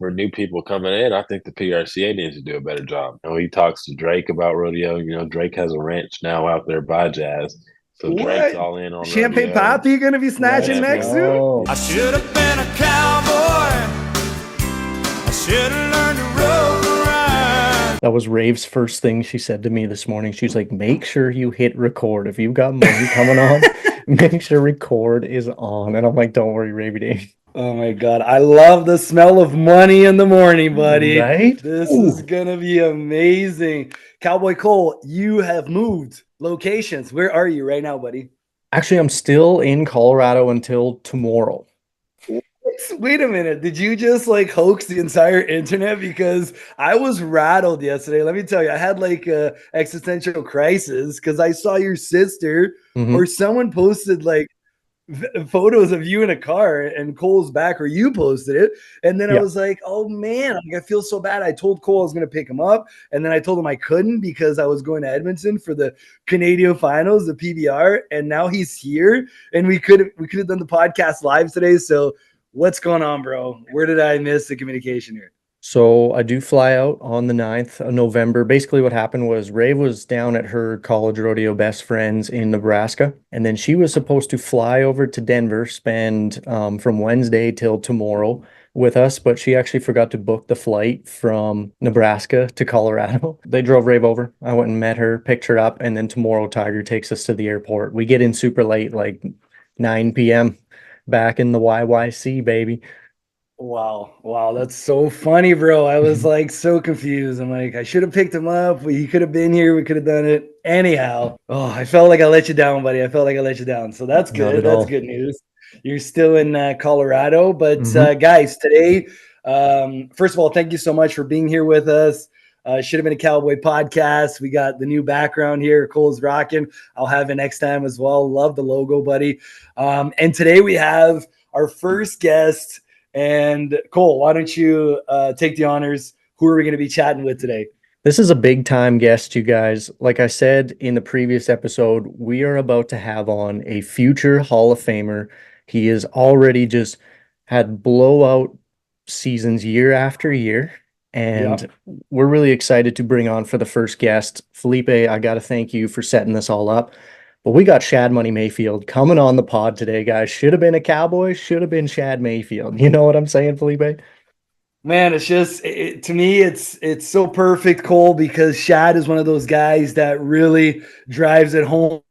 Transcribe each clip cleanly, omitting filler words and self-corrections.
for new people coming in, I think the PRCA needs to do a better job. He talks to Drake about rodeo. Drake has a ranch now out there by Jazz. So Drake's What? all in on Champagne rodeo. And Papi gonna be snatching yeah, next bro. soon? I should have been a cowboy. I should have learned to rope ride. That was Rave's first thing she said to me this morning. She's like, make sure you hit record. If you've got money coming on, make sure record is on. And I'm like, don't worry, Ravey Dave. Oh my God. I love the smell of money in the morning, buddy. Right? This Ooh. is going to be amazing. Cowboy Cole, you have moved locations. Where are you right now, buddy? Actually, I'm still in Colorado until tomorrow. Wait a minute. Did you just like hoax the entire internet? Because I was rattled yesterday. Let me tell you, I had like a existential crisis because I saw your sister or someone posted like photos of you in a car and Cole's back, or you posted it. And then I was like, oh man, like, I feel so bad. I told Cole I was going to pick him up. And then I told him I couldn't because I was going to Edmonton for the Canadian finals, the PBR. And now he's here and we could have done the podcast live today. So what's going on, bro? Where did I miss the communication here? So I do fly out on the 9th of November. Basically what happened was Rave was down at her college rodeo best friends in Nebraska. And then she was supposed to fly over to Denver, spend from Wednesday till tomorrow with us. But she actually forgot to book the flight from Nebraska to Colorado. They drove Rave over. I went and met her, picked her up. And then tomorrow Tiger takes us to the airport. We get in super late, like 9 p.m. back in the YYC, baby. Wow. That's so funny, bro. I was like so confused. I'm like, I should have picked him up. He could have been here. We could have done it. Anyhow. Oh, I felt like I let you down, buddy. I felt like I let you down. So that's good. That's good news. You're still in Colorado. But guys, today, first of all, thank you so much for being here with us. Should have been a Cowboy podcast. We got the new background here. Cole's rocking. I'll have it next time as well. Love the logo, buddy. And today we have our first guest. And Cole, why don't you take the honors? Who are we going to be chatting with today? This is a big time guest, you guys. Like I said in the previous episode, we are about to have on a future Hall of Famer. He has already just had blowout seasons year after year. And we're really excited to bring on for the first guest. Felipe, I got to thank you for setting this all up. But we got Shad Money Mayfield coming on the pod today, guys. Should have been a Cowboy, should have been Shad Mayfield. You know what I'm saying, Felipe? Man, it's just to me, it's so perfect, Cole, because Shad is one of those guys that really drives it home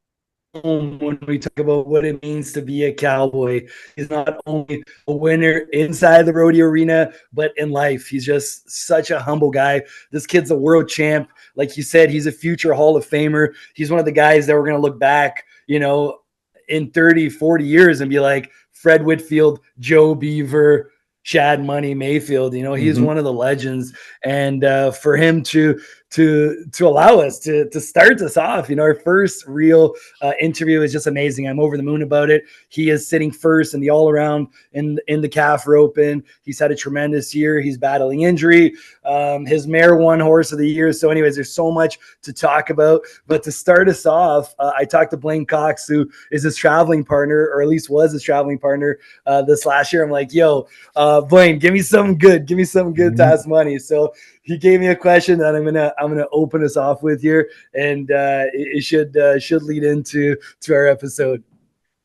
when we talk about what it means to be a Cowboy. He's not only a winner inside the rodeo arena, but in life. He's just such a humble guy. This kid's a world champ. Like you said, he's a future Hall of Famer. He's one of the guys that we're going to look back, in 30, 40 years and be like Fred Whitfield, Joe Beaver, Shad Money Mayfield. He's one of the legends. And for him to allow us to start this off, our first real interview is just amazing. I'm over the moon about it. He is sitting first in the all around in the calf roping. He's had a tremendous year. He's battling injury. His mare won horse of the year. So anyways, there's so much to talk about, but to start us off, I talked to Blaine Cox, who is his traveling partner, or at least was his traveling partner this last year. I'm like, yo, Blaine, give me something good. Give me something good to ask money. So he gave me a question that I'm gonna open us off with here, and it should lead into our episode.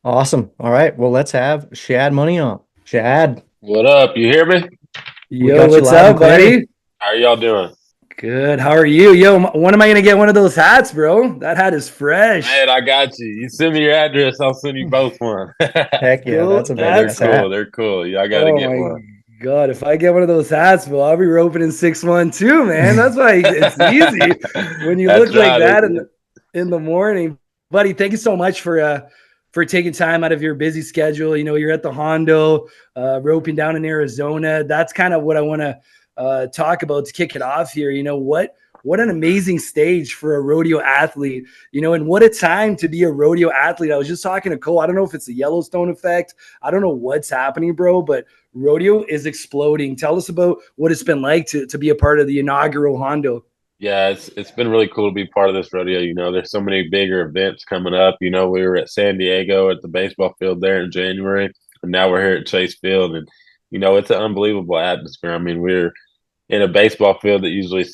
Awesome. All right. Well, let's have Shad Money on. Shad, what up? You hear me? Yo, what's up, buddy? How are y'all doing? Good. How are you? Yo, when am I gonna get one of those hats, bro? That hat is fresh. Man, I got you. You send me your address, I'll send you both one. Heck yeah, that's a they're badass cool. hat. They're cool. Yeah, I gotta get one. God, if I get one of those hats, bro, I'll be roping in 6'1" man. That's why it's easy when you look like that in the morning, buddy. Thank you so much for taking time out of your busy schedule. You're at the Hondo, roping down in Arizona. That's kind of what I want to talk about to kick it off here. What an amazing stage for a rodeo athlete, and what a time to be a rodeo athlete. I was just talking to Cole. I don't know if it's the Yellowstone effect. I don't know what's happening, bro, but rodeo is exploding. Tell us about what it's been like to be a part of the inaugural Hondo. Yeah, it's been really cool to be part of this rodeo. There's so many bigger events coming up. We were at San Diego at the baseball field there in January, and now we're here at Chase Field. And, it's an unbelievable atmosphere. I mean, we're in a baseball field that usually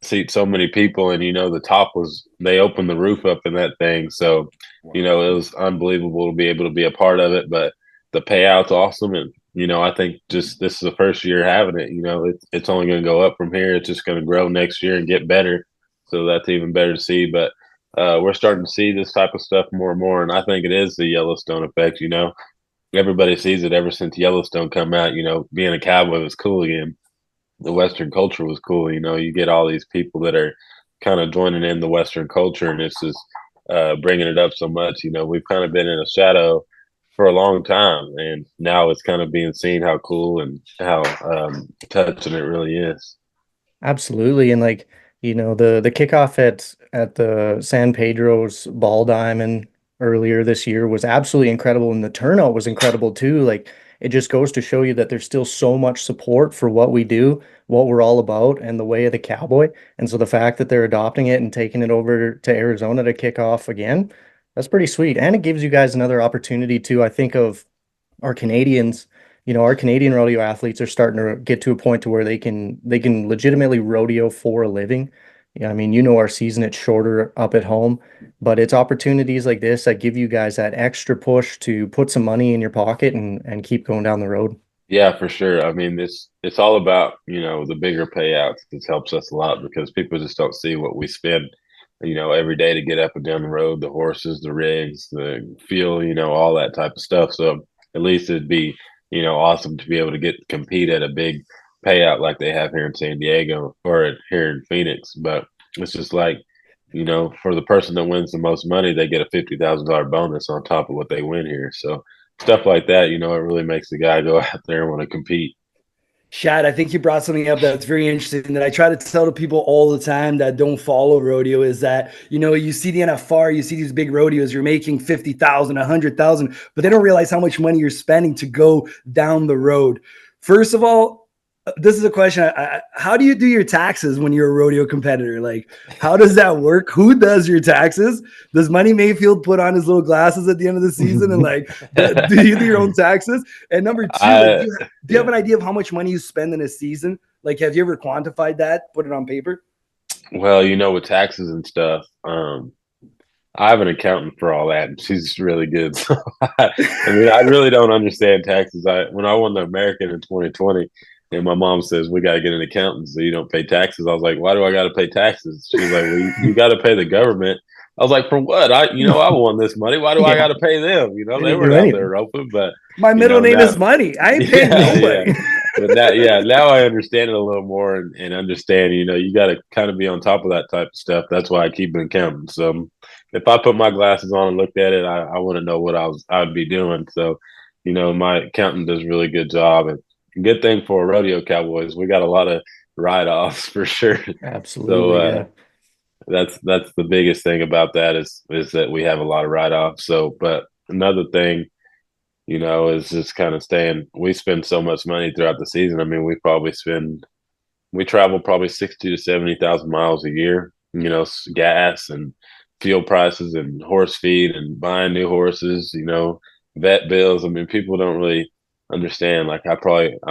seats so many people, and the top was they opened the roof up in that thing, so it was unbelievable to be able to be a part of it. But the payout's awesome, and I think just this is the first year having it. It's only going to go up from here. It's just going to grow next year and get better, so that's even better to see. But we're starting to see this type of stuff more and more, and I think it is the Yellowstone effect. Everybody sees it ever since Yellowstone come out. Being a cowboy was cool again. The Western culture was cool. You get all these people that are kind of joining in the Western culture, and it's just bringing it up so much. We've kind of been in a shadow for a long time, and now it's kind of being seen how cool and how touching it really is. Absolutely. And like, the kickoff at the San Pedro's Ball Diamond earlier this year was absolutely incredible, and the turnout was incredible too. Like, it just goes to show you that there's still so much support for what we do, what we're all about, and the way of the cowboy. And so the fact that they're adopting it and taking it over to Arizona to kick off again, that's pretty sweet. And it gives you guys another opportunity to, I think, of our Canadians. Our Canadian rodeo athletes are starting to get to a point to where they can legitimately rodeo for a living. Yeah, I mean, our season, it's shorter up at home, but it's opportunities like this that give you guys that extra push to put some money in your pocket and keep going down the road. Yeah, for sure. I mean, it's all about, the bigger payouts. This helps us a lot because people just don't see what we spend, every day to get up and down the road, the horses, the rigs, the fuel, all that type of stuff. So at least it'd be, awesome to be able to compete at a big payout like they have here in San Diego or here in Phoenix. But it's just like, for the person that wins the most money, they get a $50,000 bonus on top of what they win here. So stuff like that, it really makes the guy go out there and want to compete. Shad, I think you brought something up that's very interesting that I try to tell to people all the time that don't follow rodeo is that, you see the NFR, you see these big rodeos, you're making 50,000, 100,000, but they don't realize how much money you're spending to go down the road. First of all, this is a question. How do you do your taxes when you're a rodeo competitor? Like, how does that work? Who does your taxes? Does Money Mayfield put on his little glasses at the end of the season and do you do your own taxes? And number two, do you have an idea of how much money you spend in a season? Like, have you ever quantified that? Put it on paper? Well, with taxes and stuff, I have an accountant for all that, and she's really good. So I really don't understand taxes. When I won the American in 2020. And my mom says, we got to get an accountant so you don't pay taxes. I was like, why do I got to pay taxes? She's like, well, you got to pay the government. I was like, for what? I won this money. Why do I got to pay them? They were out there open, but my middle name is Money. I ain't paying nobody. But now I understand it a little more and understand, you got to kind of be on top of that type of stuff. That's why I keep an accountant. So if I put my glasses on and looked at it, I want to know what I would be doing. So, my accountant does a really good job. And good thing for rodeo cowboys, we got a lot of write-offs for sure. Absolutely. So that's the biggest thing about that is that we have a lot of write-offs. So, but another thing, is just kind of we spend so much money throughout the season. I mean, we travel probably 60 to 70,000 miles a year, gas and fuel prices and horse feed and buying new horses, vet bills. I mean, people don't really understand. Like I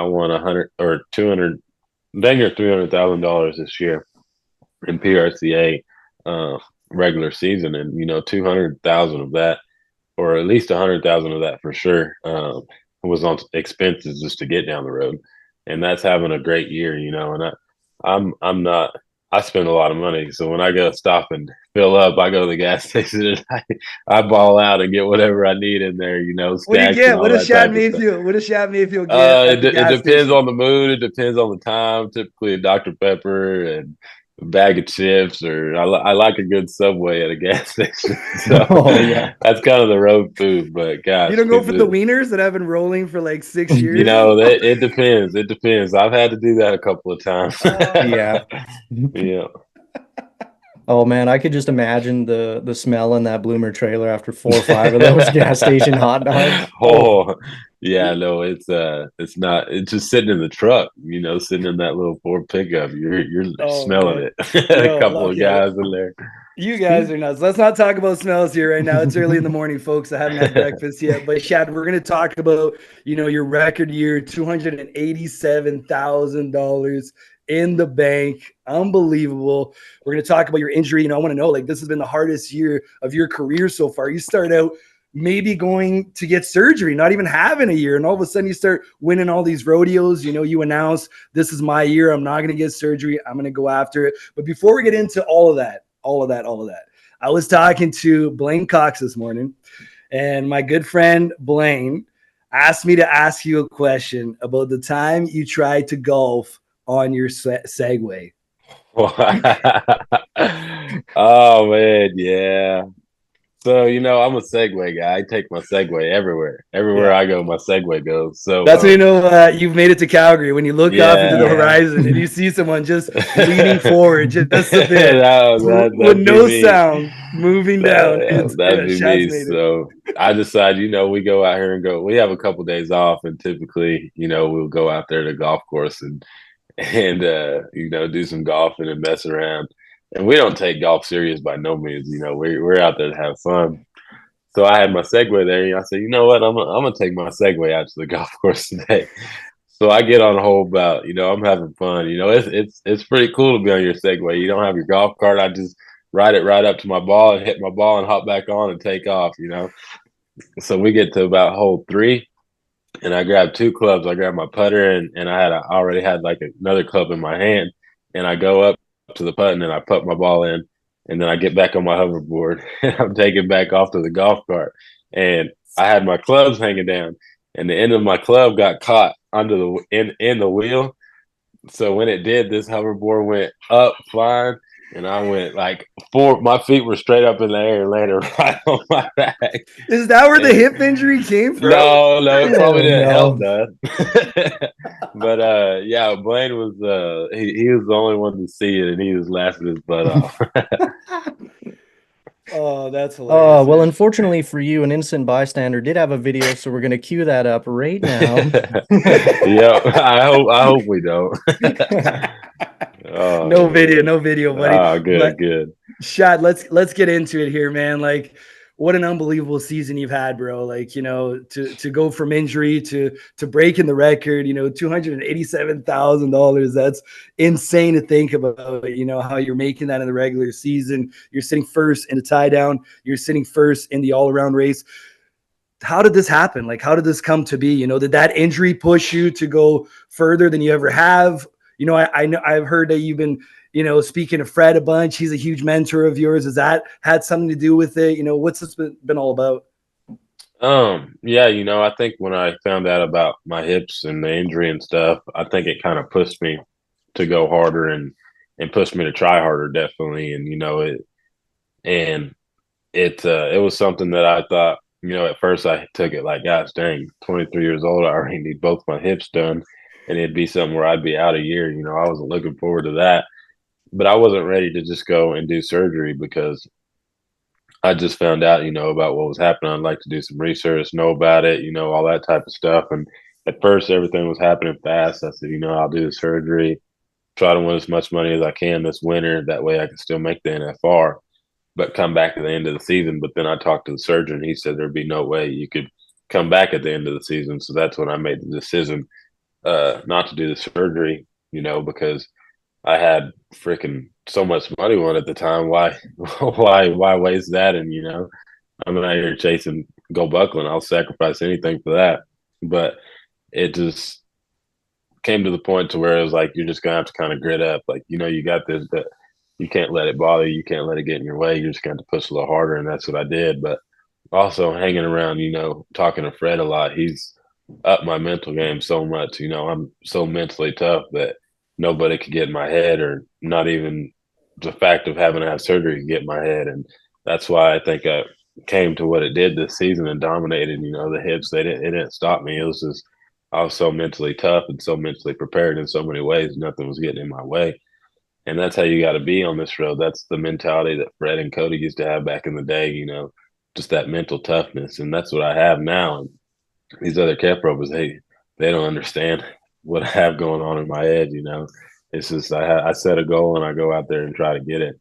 won 100 or 200, dang near $300,000 this year in PRCA regular season, and 200,000 of that, or at least 100,000 of that for sure, was on expenses just to get down the road, and that's having a great year, And I'm not. I spend a lot of money, so when I go stop and fill up, I go to the gas station and I ball out and get whatever I need in there. What do you get? What does Shad Mayfield? What does Shad Mayfield get? It depends on the mood. It depends on the time. Typically, a Dr. Pepper and a bag of chips, or I like a good Subway at a gas station. So that's kind of the road food. But gosh, you don't go for the wieners that have been rolling for like 6 years. It depends. It depends. I've had to do that a couple of times. Yeah. Yeah. Oh man, I could just imagine the smell in that Bloomer trailer after 4 or 5 of those gas station hot dogs. Oh, yeah, no, it's not. It's just sitting in the truck, sitting in that little Ford pickup. You're smelling it. A couple of guys in there. You guys are nuts. Let's not talk about smells here right now. It's early in the morning, folks. I haven't had breakfast yet. But Shad, we're going to talk about, your record year, $287,000 in the bank. Unbelievable. We're going to talk about your injury. I want to know, like, this has been the hardest year of your career so far. You start out maybe going to get surgery, not even having a year. And all of a sudden you start winning all these rodeos. You announce, this is my year. I'm not going to get surgery. I'm going to go after it. But before we get into all of that, I was talking to Blaine Cox this morning, and my good friend Blaine asked me to ask you a question about the time you tried to golf on your segway. Oh man, yeah. So I'm a Segway guy. I take my Segway everywhere. Everywhere Yeah. I go, my Segway goes. So That's when you've made it to Calgary. When you look off into the yeah, horizon and you see someone just leaning forward just a bit with that'd be no me. sound moving down. That'd be Shad's me. made it. So I decide, we go out here and go. We have a couple days off, and typically, we'll go out there to the golf course and do some golfing and mess around. And we don't take golf serious by no means. We're out there to have fun. So I had my Segway there, and I said, you know what, I'm gonna take my Segway out to the golf course today. So I get on a hole about, I'm having fun. It's pretty cool to be on your Segway. You don't have your golf cart. I just ride it right up to my ball and hit my ball and hop back on and take off. So we get to about hole 3, and I grabbed 2 clubs. I grabbed my putter, and I already had like another club in my hand, and I go up to the putt and I put my ball in, and then I get back on my hoverboard and I'm taking back off to the golf cart, and I had my clubs hanging down, and the end of my club got caught under in the wheel. So when it did, this hoverboard went up flying, and I went like my feet were straight up in the air and landed right on my back. Is that where the hip injury came from? No, it probably didn't help No. that. But yeah, Blaine was he was the only one to see it, and he was laughing his butt off. Oh, that's hilarious. Oh, well, unfortunately for you, an innocent bystander did have a video, so we're going to cue that up right now. Yeah, I hope we don't. Oh, no video, buddy. Oh, good. Shad, let's get into it here, man. Like, what an unbelievable season you've had, bro. Like, to go from injury to breaking the record, $287,000. That's insane to think about, how you're making that in the regular season. You're sitting first in the tie down. You're sitting first in the all around race. How did this happen? Like, how did this come to be? Did that injury push you to go further than you ever have? I know I've heard that you've been, speaking to Fred a bunch. He's a huge mentor of yours. Has that had something to do with it? What's this been all about? Yeah, I think when I found out about my hips and the injury and stuff, I think it kind of pushed me to go harder and pushed me to try harder, definitely. It was something that I thought, at first I took it like, gosh dang, 23 years old, I already need both my hips done, and it'd be something where I'd be out a year. I wasn't looking forward to that, but I wasn't ready to just go and do surgery because I just found out, about what was happening. I'd like to do some research, know about it, all that type of stuff. And at first, everything was happening fast. I said, I'll do the surgery, try to win as much money as I can this winter. That way I can still make the NFR, but come back at the end of the season. But then I talked to the surgeon. He said there'd be no way you could come back at the end of the season. So that's when I made the decision not to do the surgery, because I had freaking so much money on at the time. Why waste that? And I'm out here chasing Go Buckland. I'll sacrifice anything for that. But it just came to the point to where it was like you're just gonna have to kind of grit up. Like you got this, but you can't let it bother you. You can't let it get in your way. You're just gonna have to push a little harder, and that's what I did. But also hanging around, talking to Fred a lot. He's up my mental game so much. I'm so mentally tough that nobody could get in my head, or not even the fact of having to have surgery could get in my head. And that's why I think I came to what it did this season and dominated. The hips, it didn't stop me. It was just I was so mentally tough and so mentally prepared in so many ways. Nothing was getting in my way. And that's how you got to be on this road. That's the mentality that Fred and Cody used to have back in the day, just that mental toughness. And that's what I have now. And these other camp ropers, they don't understand what I have going on in my head. It's just I set a goal and I go out there and try to get it.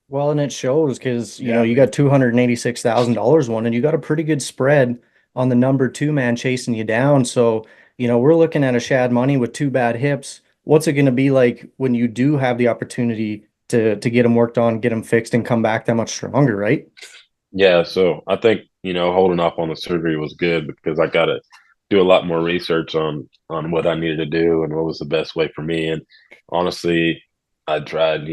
Well, and it shows because Yeah, you man. got $286,000 one, and you got a pretty good spread on the number two man chasing you down. So, we're looking at a Shad Money with two bad hips. What's it going to be like when you do have the opportunity to get them worked on, get them fixed, and come back that much stronger, right? Yeah, so I think, holding off on the surgery was good because I got to do a lot more research on what I needed to do and what was the best way for me. And honestly, I tried,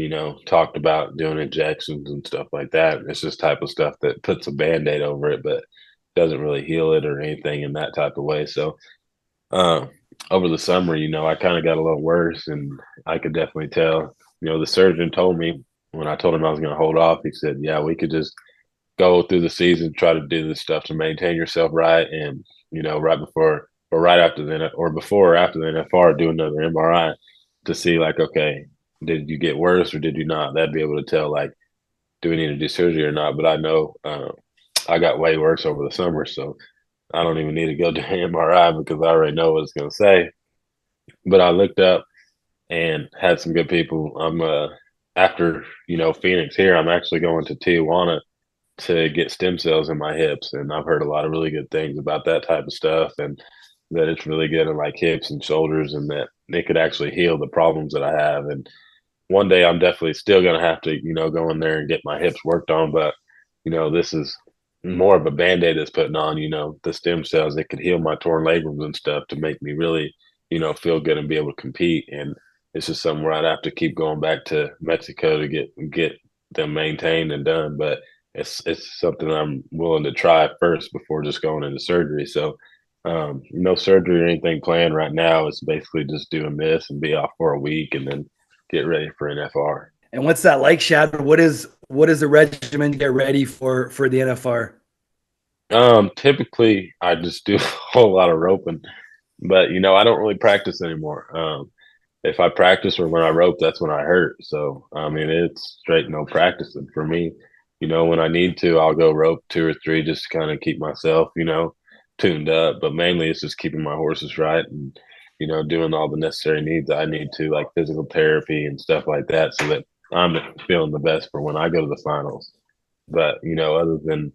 talked about doing injections and stuff like that. It's just type of stuff that puts a band-aid over it, but doesn't really heal it or anything in that type of way. So uh, over the summer, I kind of got a little worse, and I could definitely tell. The surgeon told me when I told him I was going to hold off, he said, "Yeah, we could just go through the season, try to do this stuff to maintain yourself right, and right before or right after the or before or after the NFR, do another MRI to see like, okay, did you get worse or did you not? That'd be able to tell like, do we need to do surgery or not? But I know I got way worse over the summer, so I don't even need to go do an MRI because I already know what it's going to say. But I looked up and had some good people. I'm after Phoenix here, I'm actually going to Tijuana to get stem cells in my hips, and I've heard a lot of really good things about that type of stuff, and that it's really good in like hips and shoulders, and that it could actually heal the problems that I have. And one day I'm definitely still going to have to, go in there and get my hips worked on. But, this is more of a band-aid that's putting on, the stem cells that could heal my torn labrums and stuff to make me really, feel good and be able to compete. And it's just something where I'd have to keep going back to Mexico to get them maintained and done. But it's something I'm willing to try first before just going into surgery. So no surgery or anything planned right now. It's basically just doing this and be off for a week and then get ready for NFR. And what's that like, Shad? What is the regimen to get ready for the NFR? Typically I just do a whole lot of roping, but I don't really practice anymore. If I practice or when I rope, that's when I hurt. So I mean, it's straight no practicing for me. When I need to, I'll go rope two or three just to kind of keep myself, tuned up. But mainly, it's just keeping my horses right and doing all the necessary needs I need to, like physical therapy and stuff like that, so that I'm feeling the best for when I go to the finals. But other than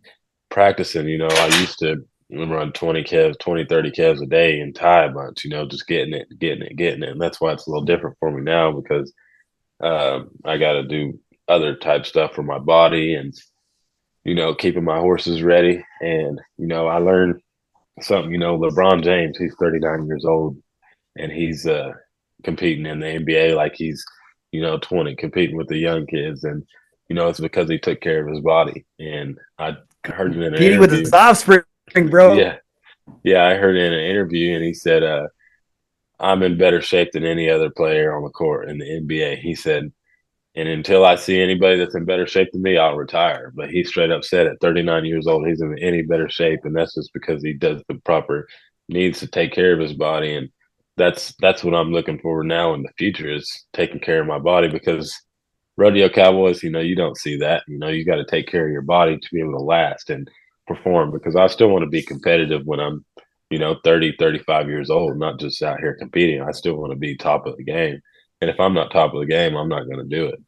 practicing, I used to run 20 kevs, 20, 30 kevs a day and tie a bunch, just getting it, getting it, getting it. And that's why it's a little different for me now because I got to do other type stuff for my body and, keeping my horses ready. And, I learned something, LeBron James, he's 39 years old and he's competing in the NBA like he's, 20, competing with the young kids. And, it's because he took care of his body. And I heard it in an Competing with interview. his offspring, bro. Yeah. Yeah. I heard it in an interview and he said, I'm in better shape than any other player on the court in the NBA. He said, and until I see anybody that's in better shape than me, I'll retire. But he straight up said at 39 years old, he's in any better shape. And that's just because he does the proper needs to take care of his body. And that's what I'm looking for now in the future is taking care of my body because rodeo cowboys, you don't see that. You got to take care of your body to be able to last and perform because I still want to be competitive when I'm, 30, 35 years old, not just out here competing. I still want to be top of the game. And if I'm not top of the game, I'm not going to do it.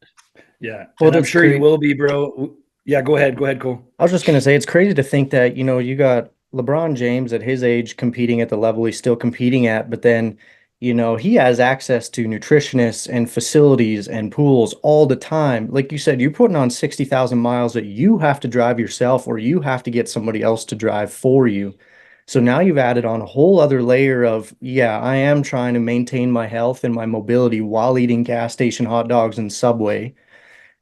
Yeah, Well, and I'm that's sure you great. will be, bro. Yeah, go ahead. Go ahead, Cole. I was just gonna say it's crazy to think that, you got LeBron James at his age competing at the level he's still competing at, but then, he has access to nutritionists and facilities and pools all the time. Like you said, you're putting on 60,000 miles that you have to drive yourself or you have to get somebody else to drive for you. So now you've added on a whole other layer of, yeah, I am trying to maintain my health and my mobility while eating gas station hot dogs and Subway.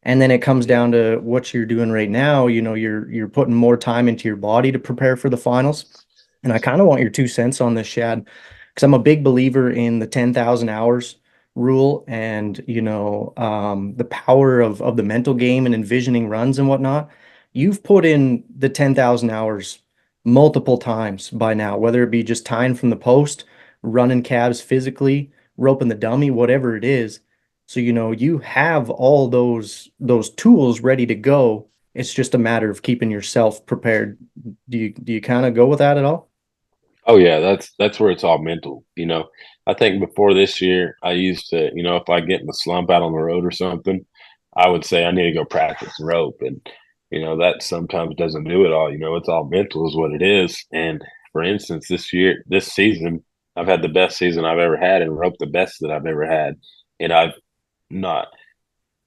And then it comes Yeah. down to what you're doing right now. You're putting more time into your body to prepare for the finals. And I kind of want your 2 cents on this, Shad, because I'm a big believer in the 10,000 hours rule and, the power of the mental game and envisioning runs and whatnot. You've put in the 10,000 hours multiple times by now, whether it be just tying from the post, running calves physically, roping the dummy, whatever it is. So, you have all those tools ready to go. It's just a matter of keeping yourself prepared. Do you kind of go with that at all? Oh yeah, that's where it's all mental. I think before this year, I used to, if I get in a slump out on the road or something, I would say I need to go practice rope. And, that sometimes doesn't do it all. It's all mental is what it is. And for instance, this season, I've had the best season I've ever had and rope the best that I've ever had. And not,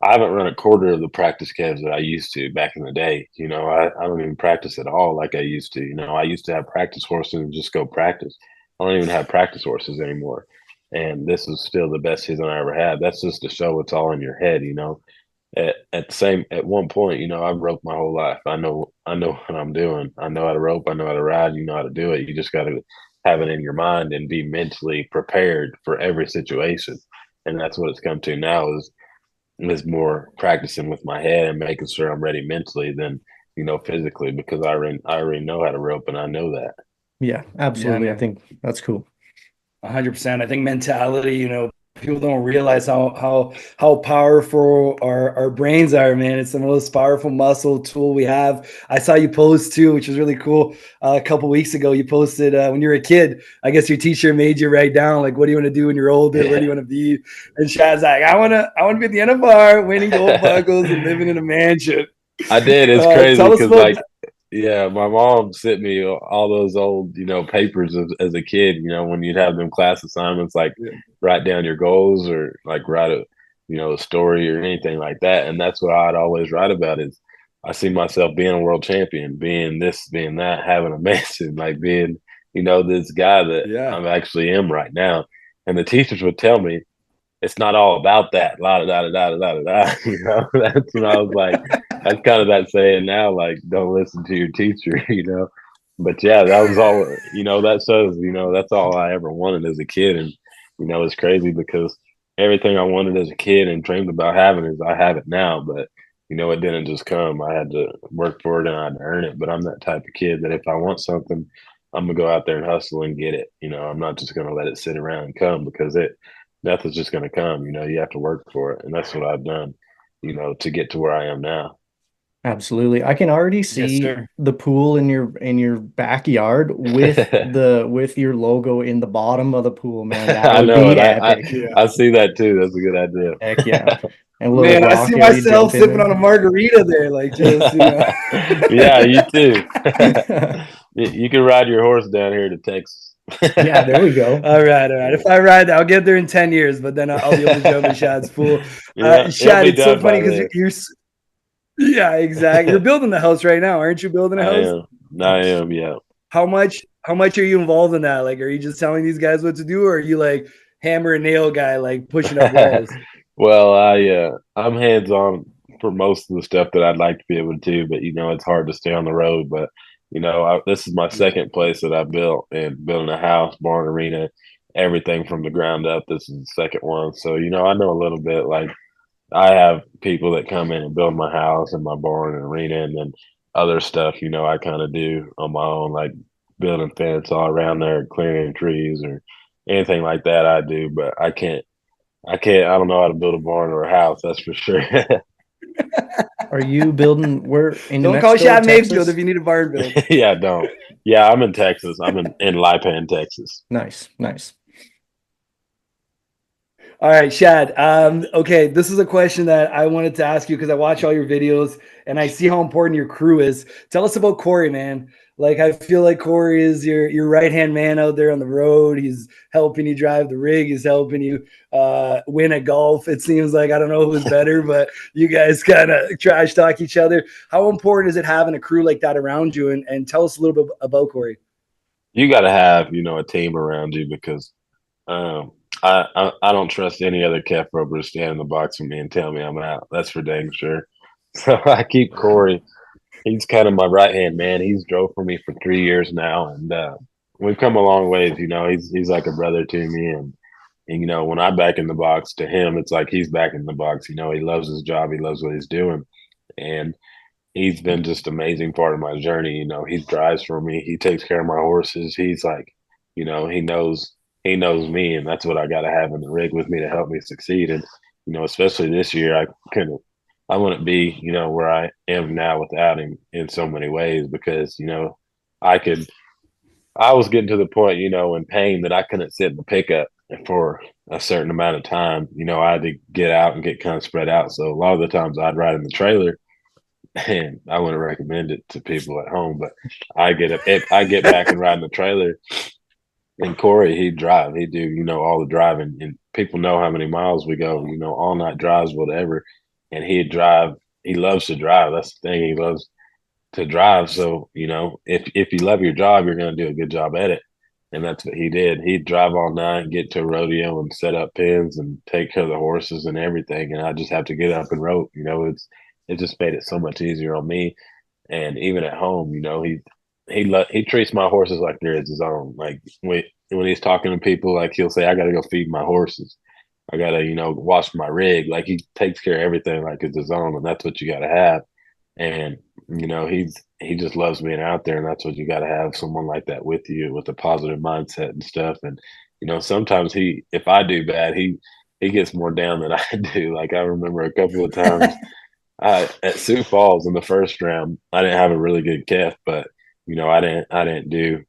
I haven't run a quarter of the practice calves that I used to back in the day. I don't even practice at all like I used to. I used to have practice horses and just go practice. I don't even have practice horses anymore. And this is still the best season I ever had. That's just to show it's all in your head. At one point, I've roped my whole life. I know what I'm doing. I know how to rope, I know how to ride, you know how to do it. You just gotta have it in your mind and be mentally prepared for every situation. And that's what it's come to now is more practicing with my head and making sure I'm ready mentally than, physically, because I already know how to rope and I know that. Yeah, absolutely. I think that's cool. 100%. I think mentality, people don't realize how powerful our brains are, man. It's the most powerful muscle tool we have. I saw you post too, which was really cool. A couple weeks ago, you posted when you were a kid. I guess your teacher made you write down like, what do you want to do when you're older? Yeah. Where do you want to be? And Shad's like, I want to be at the NFR, winning gold buckles and living in a mansion. I did. It's crazy Tell us because about yeah, my mom sent me all those old, papers as a kid, when you'd have them class assignments, like write down your goals or like write a story or anything like that. And that's what I'd always write about is I see myself being a world champion, being this, being that, having a mansion, like being, this guy that I actually am right now. And the teachers would tell me, it's not all about that. La da da da da da da da. That's when I was like, that's kind of that saying now, like, don't listen to your teacher, But yeah, that was all, that shows, that's all I ever wanted as a kid. And, it's crazy because everything I wanted as a kid and dreamed about having is I have it now. But, it didn't just come. I had to work for it and I had to earn it. But I'm that type of kid that if I want something, I'm going to go out there and hustle and get it. I'm not just going to let it sit around and come because nothing's just going to come. You have to work for it. And that's what I've done, to get to where I am now. Absolutely. I can already see the pool in your backyard with your logo in the bottom of the pool, man. That would be epic. I see that too. That's a good idea. Heck yeah. And man, I see myself sipping on a margarita there, like just Yeah, you too. You can ride your horse down here to Texas. Yeah, there we go. All right. If I ride, I'll get there in 10 years, but then I'll be able to jump in Shad's pool. Shad, it's so funny because you're yeah, exactly. You're building the house right now, aren't you? Building a house? I am. Yeah. How much are you involved in that? Like, are you just telling these guys what to do, or are you like hammer and nail guy, like pushing up walls? Well, I'm hands on for most of the stuff that I'd like to be able to do, but it's hard to stay on the road. But this is my second place that I built, and building a house, barn, arena, everything from the ground up. This is the second one, so I know a little bit. Like I have people that come in and build my house and my barn and arena, and then other stuff, I kind of do on my own, like building fence all around there, clearing trees or anything like that. I do, but I don't know how to build a barn or a house. That's for sure. Are you building? Where in New Don't Mexico, call Shad Texas? Mayfield if you need a barn built. Yeah, don't. Yeah, I'm in Texas. I'm in Lipan, Texas. Nice. All right, Shad. Okay, this is a question that I wanted to ask you because I watch all your videos and I see how important your crew is. Tell us about Corey, man. Like, I feel like Corey is your right-hand man out there on the road. He's helping you drive the rig. He's helping you win at golf. It seems like, I don't know who's better, but you guys kind of trash talk each other. How important is it having a crew like that around you? And tell us a little bit about Corey. You got to have, a team around you because I don't trust any other calf roper to stand in the box with me and tell me I'm out. That's for dang sure. So I keep Corey. He's kind of my right hand man. He's drove for me for 3 years now, and we've come a long ways. He's like a brother to me, and when I back in the box to him, it's like he's back in the box. He loves his job. He loves what he's doing, and he's been just amazing part of my journey. He drives for me. He takes care of my horses. He's like, he knows me, and that's what I got to have in the rig with me to help me succeed. And especially this year, I wouldn't be where I am now without him in so many ways because I was getting to the point in pain that I couldn't sit in the pickup for a certain amount of time, I had to get out and get kind of spread out. So a lot of the times I'd ride in the trailer, and I wouldn't recommend it to people at home, but I get back and ride in the trailer. And Corey, he'd drive. He'd do, all the driving. And people know how many miles we go, all night drives, whatever. And he'd drive. He loves to drive. That's the thing. He loves to drive. So, if you love your job, you're going to do a good job at it. And that's what he did. He'd drive all night, get to a rodeo and set up pins and take care of the horses and everything. And I just have to get up and rope. It just made it so much easier on me. And even at home, he treats my horses like they're his own. Like when he's talking to people, like he'll say, "I got to go feed my horses. I got to wash my rig." Like he takes care of everything like it's his own, and that's what you got to have. And he just loves being out there, and that's what you got to have, someone like that with you with a positive mindset and stuff. And sometimes if I do bad, he gets more down than I do. Like I remember a couple of times at Sioux Falls in the first round, I didn't have a really good calf, but I didn't do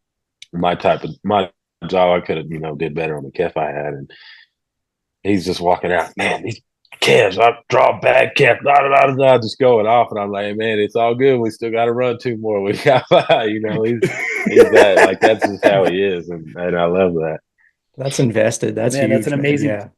my job. I could have did better on the calf I had, and he's just walking out, man. These calves, I draw a bad calf, just going off, and I'm like, man, it's all good. We still got to run 2 more. We got, he's that, like that's just how he is, and I love that. That's invested. That's Man, huge, that's an man. amazing. Yeah.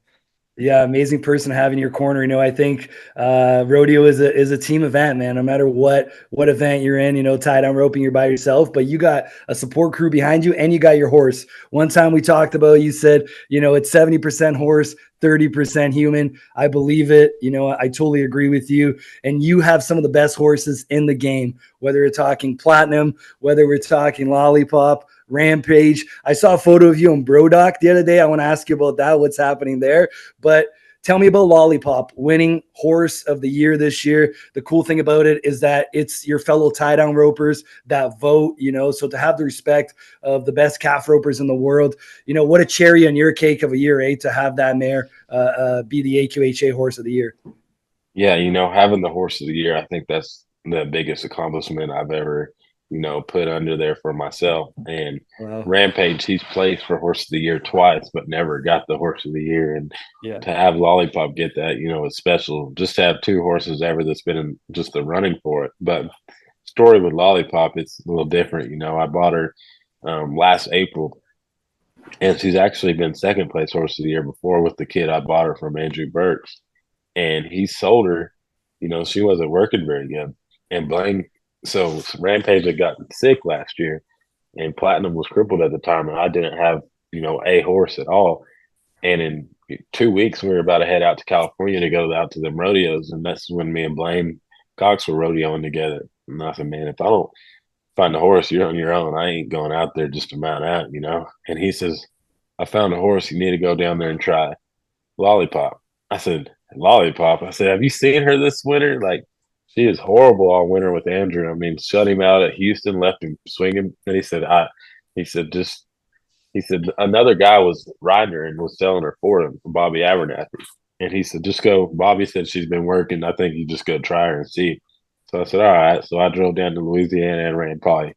Yeah, amazing person to have in your corner. I think rodeo is a team event, man. No matter what event you're in, tie down roping, you're by yourself, but you got a support crew behind you, and you got your horse. One time we talked about, you said, it's 70% horse, 30% human. I believe it. I totally agree with you. And you have some of the best horses in the game, whether we're talking Platinum, whether we're talking Lollipop, Rampage. I saw a photo of you on Brodock the other day. I want to ask you about that. What's happening there? But tell me about Lollipop winning horse of the year this year. The cool thing about it is that it's your fellow tie down ropers that vote, so to have the respect of the best calf ropers in the world, what a cherry on your cake of a year, to have that mare be the AQHA horse of the year. Yeah. Having the horse of the year, I think that's the biggest accomplishment I've ever put under there for myself. And Wow. Rampage, he's placed for horse of the year twice, but never got the horse of the year. And Yeah. to have Lollipop get that, it's special. Just to have 2 horses ever that's been in just the running for it. But story with Lollipop, it's a little different. I bought her last April, and she's actually been second place horse of the year before with the kid I bought her from, Andrew Burks. And he sold her, she wasn't working very good. And so Rampage had gotten sick last year, and Platinum was crippled at the time, and I didn't have, a horse at all. And in 2 weeks, we were about to head out to California to go out to them rodeos, and that's when me and Blaine Cox were rodeoing together. And I said, man, if I don't find a horse, you're on your own. I ain't going out there just to mount out, And he says, I found a horse. You need to go down there and try Lollipop. I said, Lollipop? I said, have you seen her this winter? Like, she is horrible all winter with Andrew. I mean, shut him out at Houston, left him swinging. And he said, another guy was riding her and was selling her for him, Bobby Abernathy. And he said, just go. Bobby said she's been working. I think you just go try her and see. So I said, all right. So I drove down to Louisiana and ran probably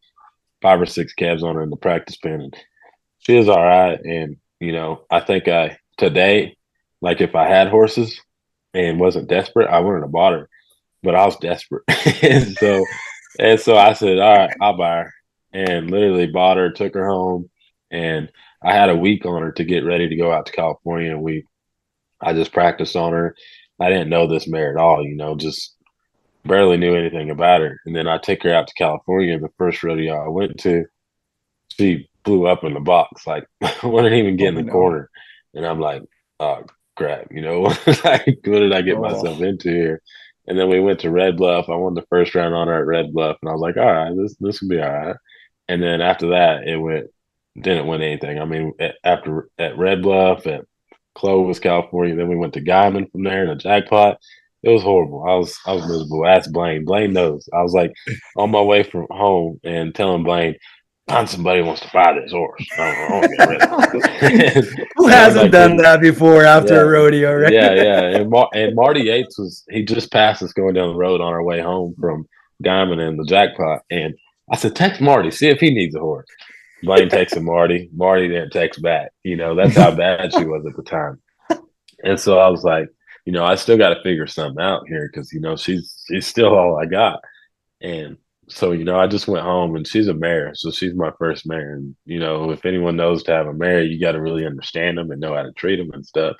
5 or 6 calves on her in the practice pen. And she is all right. And, I think today, like if I had horses and wasn't desperate, I wouldn't have bought her. But I was desperate. and so I said, all right, I'll buy her. And literally bought her, took her home. And I had a week on her to get ready to go out to California. And I just practiced on her. I didn't know this mare at all, just barely knew anything about her. And then I took her out to California. The first rodeo I went to, she blew up in the box. Like, wouldn't even get in the corner. And I'm like, oh, crap, like, what did I get myself into here? And then we went to Red Bluff. I won the first round on her at Red Bluff. And I was like, all right, this will be all right. And then after that, didn't win anything. I mean, at Red Bluff, at Clovis, California, then we went to Guyman from there in a jackpot. It was horrible. I was miserable. Ask Blaine. Blaine knows. I was like on my way from home and telling Blaine, find somebody who wants to buy this horse. I don't get rid of it. Who hasn't done that before after a rodeo, right? Yeah. And Marty Yates he just passed us going down the road on our way home from Guyman and the jackpot. And I said, text Marty, see if he needs a horse. Blaine texted Marty. Marty didn't text back. That's how bad she was at the time. And so I was like, I still got to figure something out here because she's still all I got. And so I just went home, and she's a mare, so she's my first mare. And if anyone knows to have a mare, you got to really understand them and know how to treat them and stuff.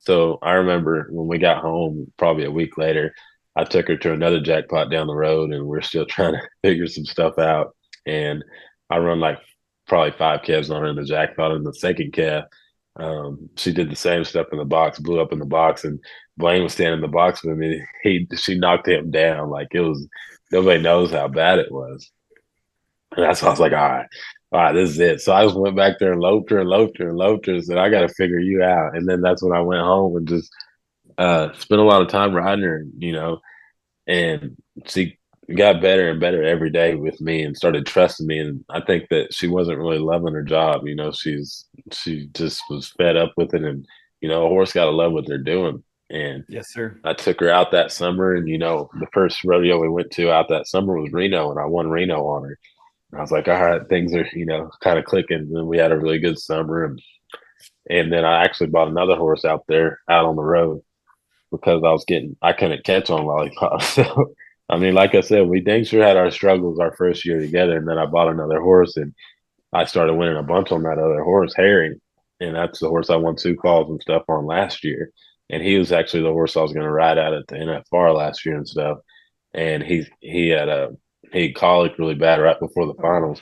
So I remember when we got home, probably a week later, I took her to another jackpot down the road, and we're still trying to figure some stuff out. And I run like probably 5 calves on her in the jackpot. In the second calf, she did the same stuff in the box, blew up in the box, and Blaine was standing in the box with me. She knocked him down like it was. Nobody knows how bad it was. And that's why I was like, all right, this is it. So I just went back there and loped her and loped her and loped her and said, I got to figure you out. And then that's when I went home and just spent a lot of time riding her, and she got better and better every day with me and started trusting me. And I think that she wasn't really loving her job. She just was fed up with it. And, a horse got to love what they're doing. And Yes, sir. I took her out that summer. And, the first rodeo we went to out that summer was Reno, and I won Reno on her. I was like, all right, things are, kind of clicking. And then we had a really good summer. And then I actually bought another horse out there out on the road because I couldn't catch on Lollipop. So, I mean, like I said, we dang sure had our struggles our first year together. And then I bought another horse, and I started winning a bunch on that other horse, Harry. And that's the horse I won 2 calls and stuff on last year. And he was actually the horse I was going to ride out at the NFR last year and stuff. And he colicked really bad right before the finals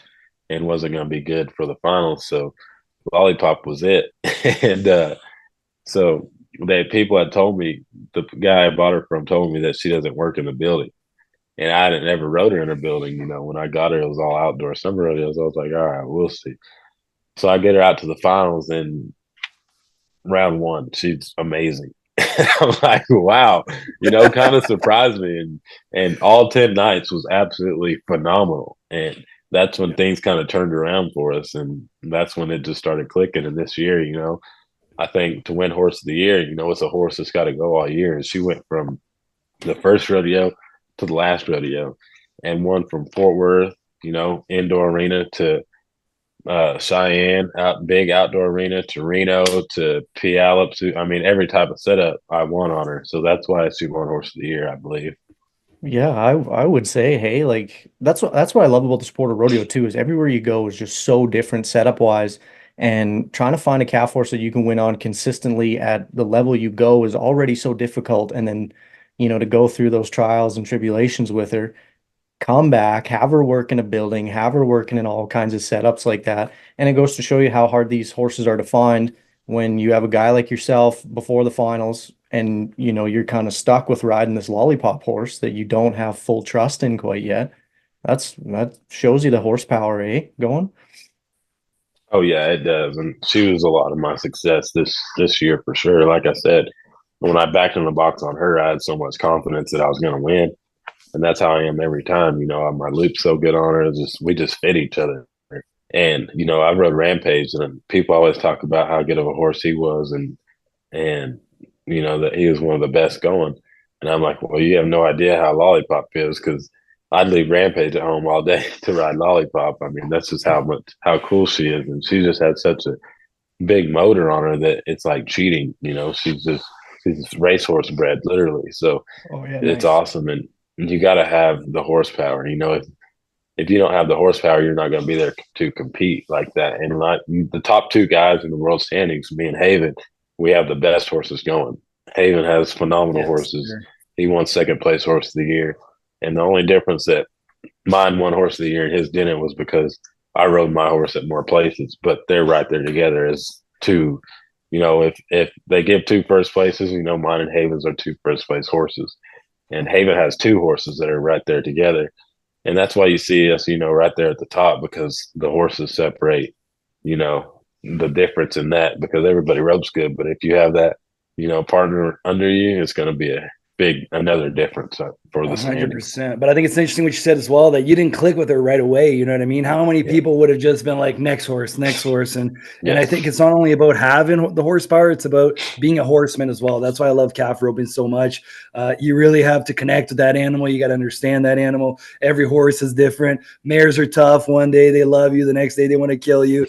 and wasn't going to be good for the finals. So Lollipop was it. And so people had told me, the guy I bought her from told me that she doesn't work in the building. And I hadn't ever rode her in a building. When I got her, it was all outdoor summer rodeos. I was like, all right, we'll see. So I get her out to the finals, and round one, she's amazing. I'm like, wow, kind of surprised me. And all 10 nights was absolutely phenomenal. And that's when things kind of turned around for us. And that's when it just started clicking. And this year, I think to win horse of the year, it's a horse that's got to go all year. And she went from the first rodeo to the last rodeo and won from Fort Worth, indoor arena, to Cheyenne, big outdoor arena, to Reno, to Puyallup. I mean, every type of setup I won on her. So that's why she won horse of the year, I believe. Yeah, I would say, hey, like that's what I love about the sport of rodeo too, is everywhere you go is just so different setup wise. And trying to find a calf horse that you can win on consistently at the level you go is already so difficult. And then, to go through those trials and tribulations with her, come back, have her work in a building, have her working in all kinds of setups like that. And it goes to show you how hard these horses are to find when you have a guy like yourself before the finals and you're kind of stuck with riding this lollipop horse that you don't have full trust in quite yet. That shows you the horsepower, eh? Going. Oh yeah, it does. And she was a lot of my success this year for sure. Like I said, when I backed in the box on her, I had so much confidence that I was going to win. And that's how I am every time. My loop's so good on her. We just fit each other. And I rode Rampage, and people always talk about how good of a horse he was, and that he was one of the best going. And I'm like, well, you have no idea how Lollipop feels, because I'd leave Rampage at home all day to ride Lollipop. I mean, that's just how cool she is, and she just had such a big motor on her that it's like cheating. She's racehorse bred, literally. So Oh yeah, it's nice. awesome, and you got to have the horsepower. If you don't have the horsepower, you're not going to be there to compete like that. And like the top 2 guys in the world standings, me and Haven, we have the best horses going. Haven has phenomenal Yes, horses. sir. He won second place horse of the year. And the only difference that mine won horse of the year and his didn't was because I rode my horse at more places. But they're right there together as two. If they give 2 first places, mine and Haven's are 2 first place horses. And Haven has 2 horses that are right there together. And that's why you see us, right there at the top, because the horses separate, the difference in that, because everybody ropes good. But if you have that, partner under you, it's going to be another difference for the standings. 100%. But I think it's interesting what you said as well, that you didn't click with her right away. You know what I mean? How many people would have just been like next horse, next horse? And I think it's not only about having the horsepower, it's about being a horseman as well. That's why I love calf roping so much. You really have to connect with that animal. You got to understand that animal. Every horse is different. Mares are tough. One day they love you, the next day they want to kill you.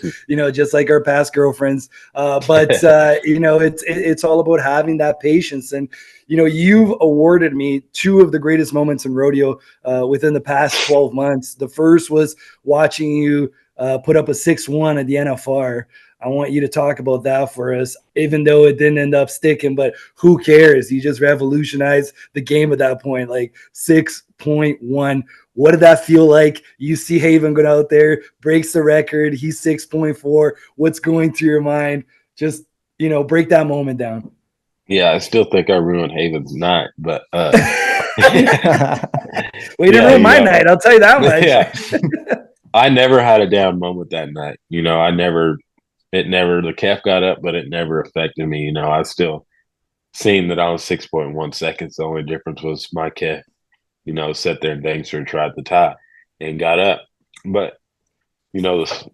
Just like our past girlfriends. But it's all about having that patience. And you've awarded me two of the greatest moments in rodeo within the past 12 months. The first was watching you put up a 6-1 at the NFR. I want you to talk about that for us, even though it didn't end up sticking, but who cares? You just revolutionized the game at that point, like 6.1. What did that feel like? You see Haven go out there, breaks the record. He's 6.4. What's going through your mind? Just, break that moment down. Yeah, I still think I ruined Haven's night, but well, you didn't ruin my night. I'll tell you that much. Yeah, I never had a down moment that night. The calf got up, but it never affected me. I still seen that I was 6.1 seconds. The only difference was my calf, sat there and dangster and tried to tie and got up. But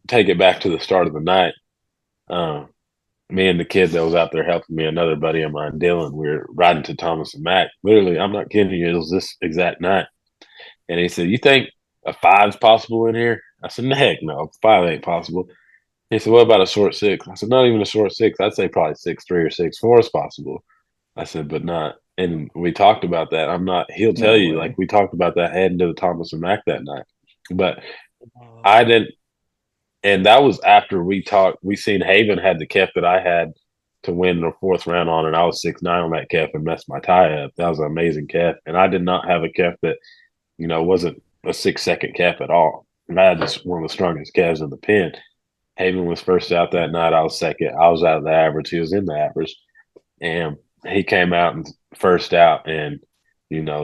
take it back to the start of the night. Me and the kid that was out there helping me, another buddy of mine, Dylan, we were riding to Thomas and Mack. Literally, I'm not kidding you, it was this exact night. And he said, "You think a 5's possible in here?" I said, "Heck no, 5 ain't possible." He said, "What about a short 6?" I said, "Not even a short 6. I'd say probably 6'3" or 6'4 is possible." I said, "But not." And we talked about that. He'll tell you, like, we talked about that heading to the Thomas and Mack that night. But I didn't. And that was after we seen Haven had the calf that I had to win the 4th round on, and I was 6'9" on that calf and messed my tie up. That was an amazing calf. And I did not have a calf that, wasn't a 6-second calf at all. And I had one of the strongest calves in the pen. Haven was first out that night. I was second. I was out of the average. He was in the average. And he came out and first out, and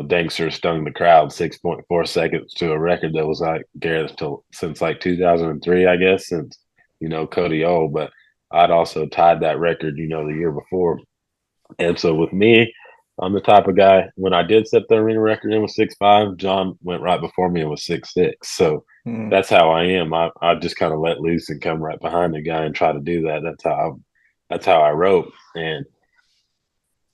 Dangster stung the crowd 6.4 seconds to a record that was like Garrett since like 2003, I guess, since Cody O. But I'd also tied that record, the year before. And so with me, I'm the type of guy, when I did set the arena record in with 6'5", John went right before me and was 6'6". So that's how I am. I just kind of let loose and come right behind the guy and try to do that. That's how I rope. And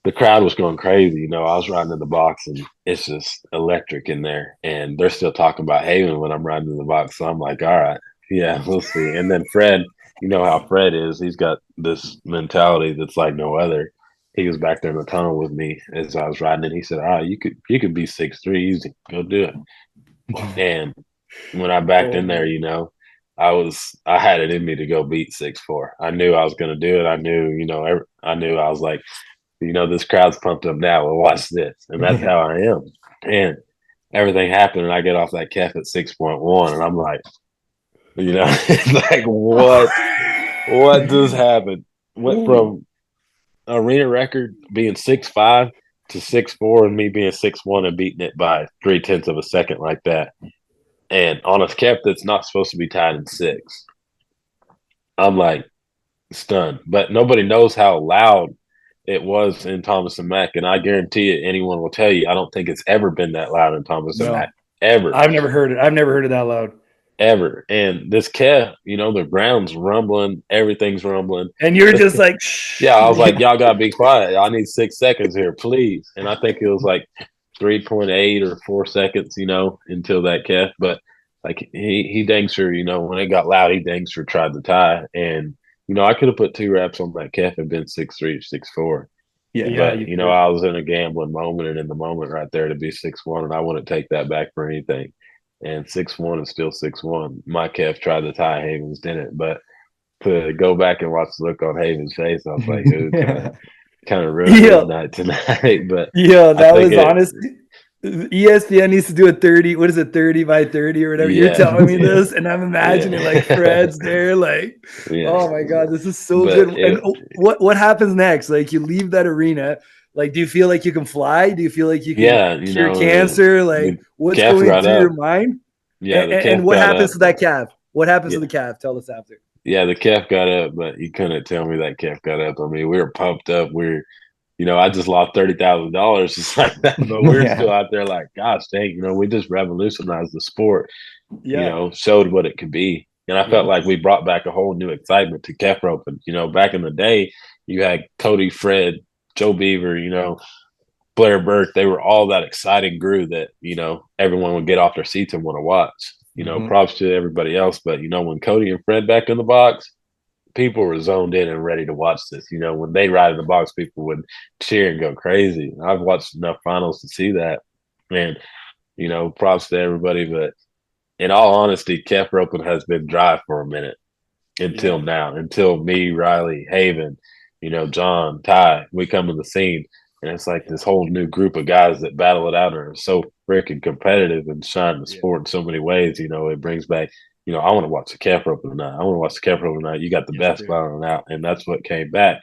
the crowd was going crazy. I was riding in the box and it's just electric in there. And they're still talking about Haven when I'm riding in the box. So I'm like, all right, yeah, we'll see. And then Fred, how Fred is. He's got this mentality that's like no other. He was back there in the tunnel with me as I was riding, and he said, "All right, you could be 6'3" easy. Go do it." And when I backed in there, I had it in me to go beat 6'4". I knew I was going to do it. I knew, I was like, this crowd's pumped up now. Well, watch this. And that's how I am. And everything happened, and I get off that calf at 6.1, and I'm like, it's like, what just happened? Went from arena record being 6'5" to 6'4", and me being 6'1" and beating it by 0.3 of a second like that. And on a calf that's not supposed to be tied in 6. I'm like stunned. But nobody knows how loud it was in Thomas and Mack, and I guarantee it, anyone will tell you, I don't think it's ever been that loud in Thomas and Mack. Ever. I've never heard it. I've never heard it that loud. Ever. And this calf, the ground's rumbling, everything's rumbling. And you're just like, shh. Yeah, I was like, y'all gotta be quiet. I need 6 seconds here, please. And I think it was like 3.8 or 4 seconds, until that calf. But like he dangster, when it got loud, he dangster tried to tie. And I could have put 2 reps on that calf and been 6'3", 6'4". Yeah, but I was in a gambling moment, and in the moment right there to be 6'1", and I wouldn't take that back for anything. And 6'1" is still 6'1". My calf tried to tie, Haven's didn't. But to go back and watch the look on Haven's face, I was like, "Ooh, kind of ruined the night tonight." But that was honestly. ESPN needs to do a 30. What is it, 30 by 30 or whatever? Yeah, you're telling me this, and I'm imagining like Fred's there, like, oh my god, this is so good. And what happens next? Like, you leave that arena. Like, do you feel like you can fly? Do you feel like you can cure cancer? Like, what's going through your mind? Yeah. And what happens to that calf? What happens to the calf? Tell us after. Yeah, the calf got up, but you couldn't tell me that calf got up. I mean, we were pumped up. I just lost $30,000 just like that. But we're Yeah. still out there like, gosh, dang, we just revolutionized the sport, Yeah. showed what it could be. And I felt Yeah. like we brought back a whole new excitement to calf roping. Back in the day, you had Cody, Fred, Joe Beaver, Blair Burke. They were all that exciting crew that, everyone would get off their seats and want to watch. Mhm. Props to everybody else. But, when Cody and Fred back in the box, people were zoned in and ready to watch this. When they ride in the box, people would cheer and go crazy. I've watched enough finals to see that. And, props to everybody. But in all honesty, calf roping has been dry for a minute until Yeah. now, until me, Riley, Haven, John, Ty, we come to the scene. And it's like this whole new group of guys that battle it out and are so freaking competitive and shine the Yeah. sport in so many ways. It brings back, I want to watch the calf rope tonight. I want to watch the calf rope tonight. You got the Yes, best sir. battling out. And that's what came back.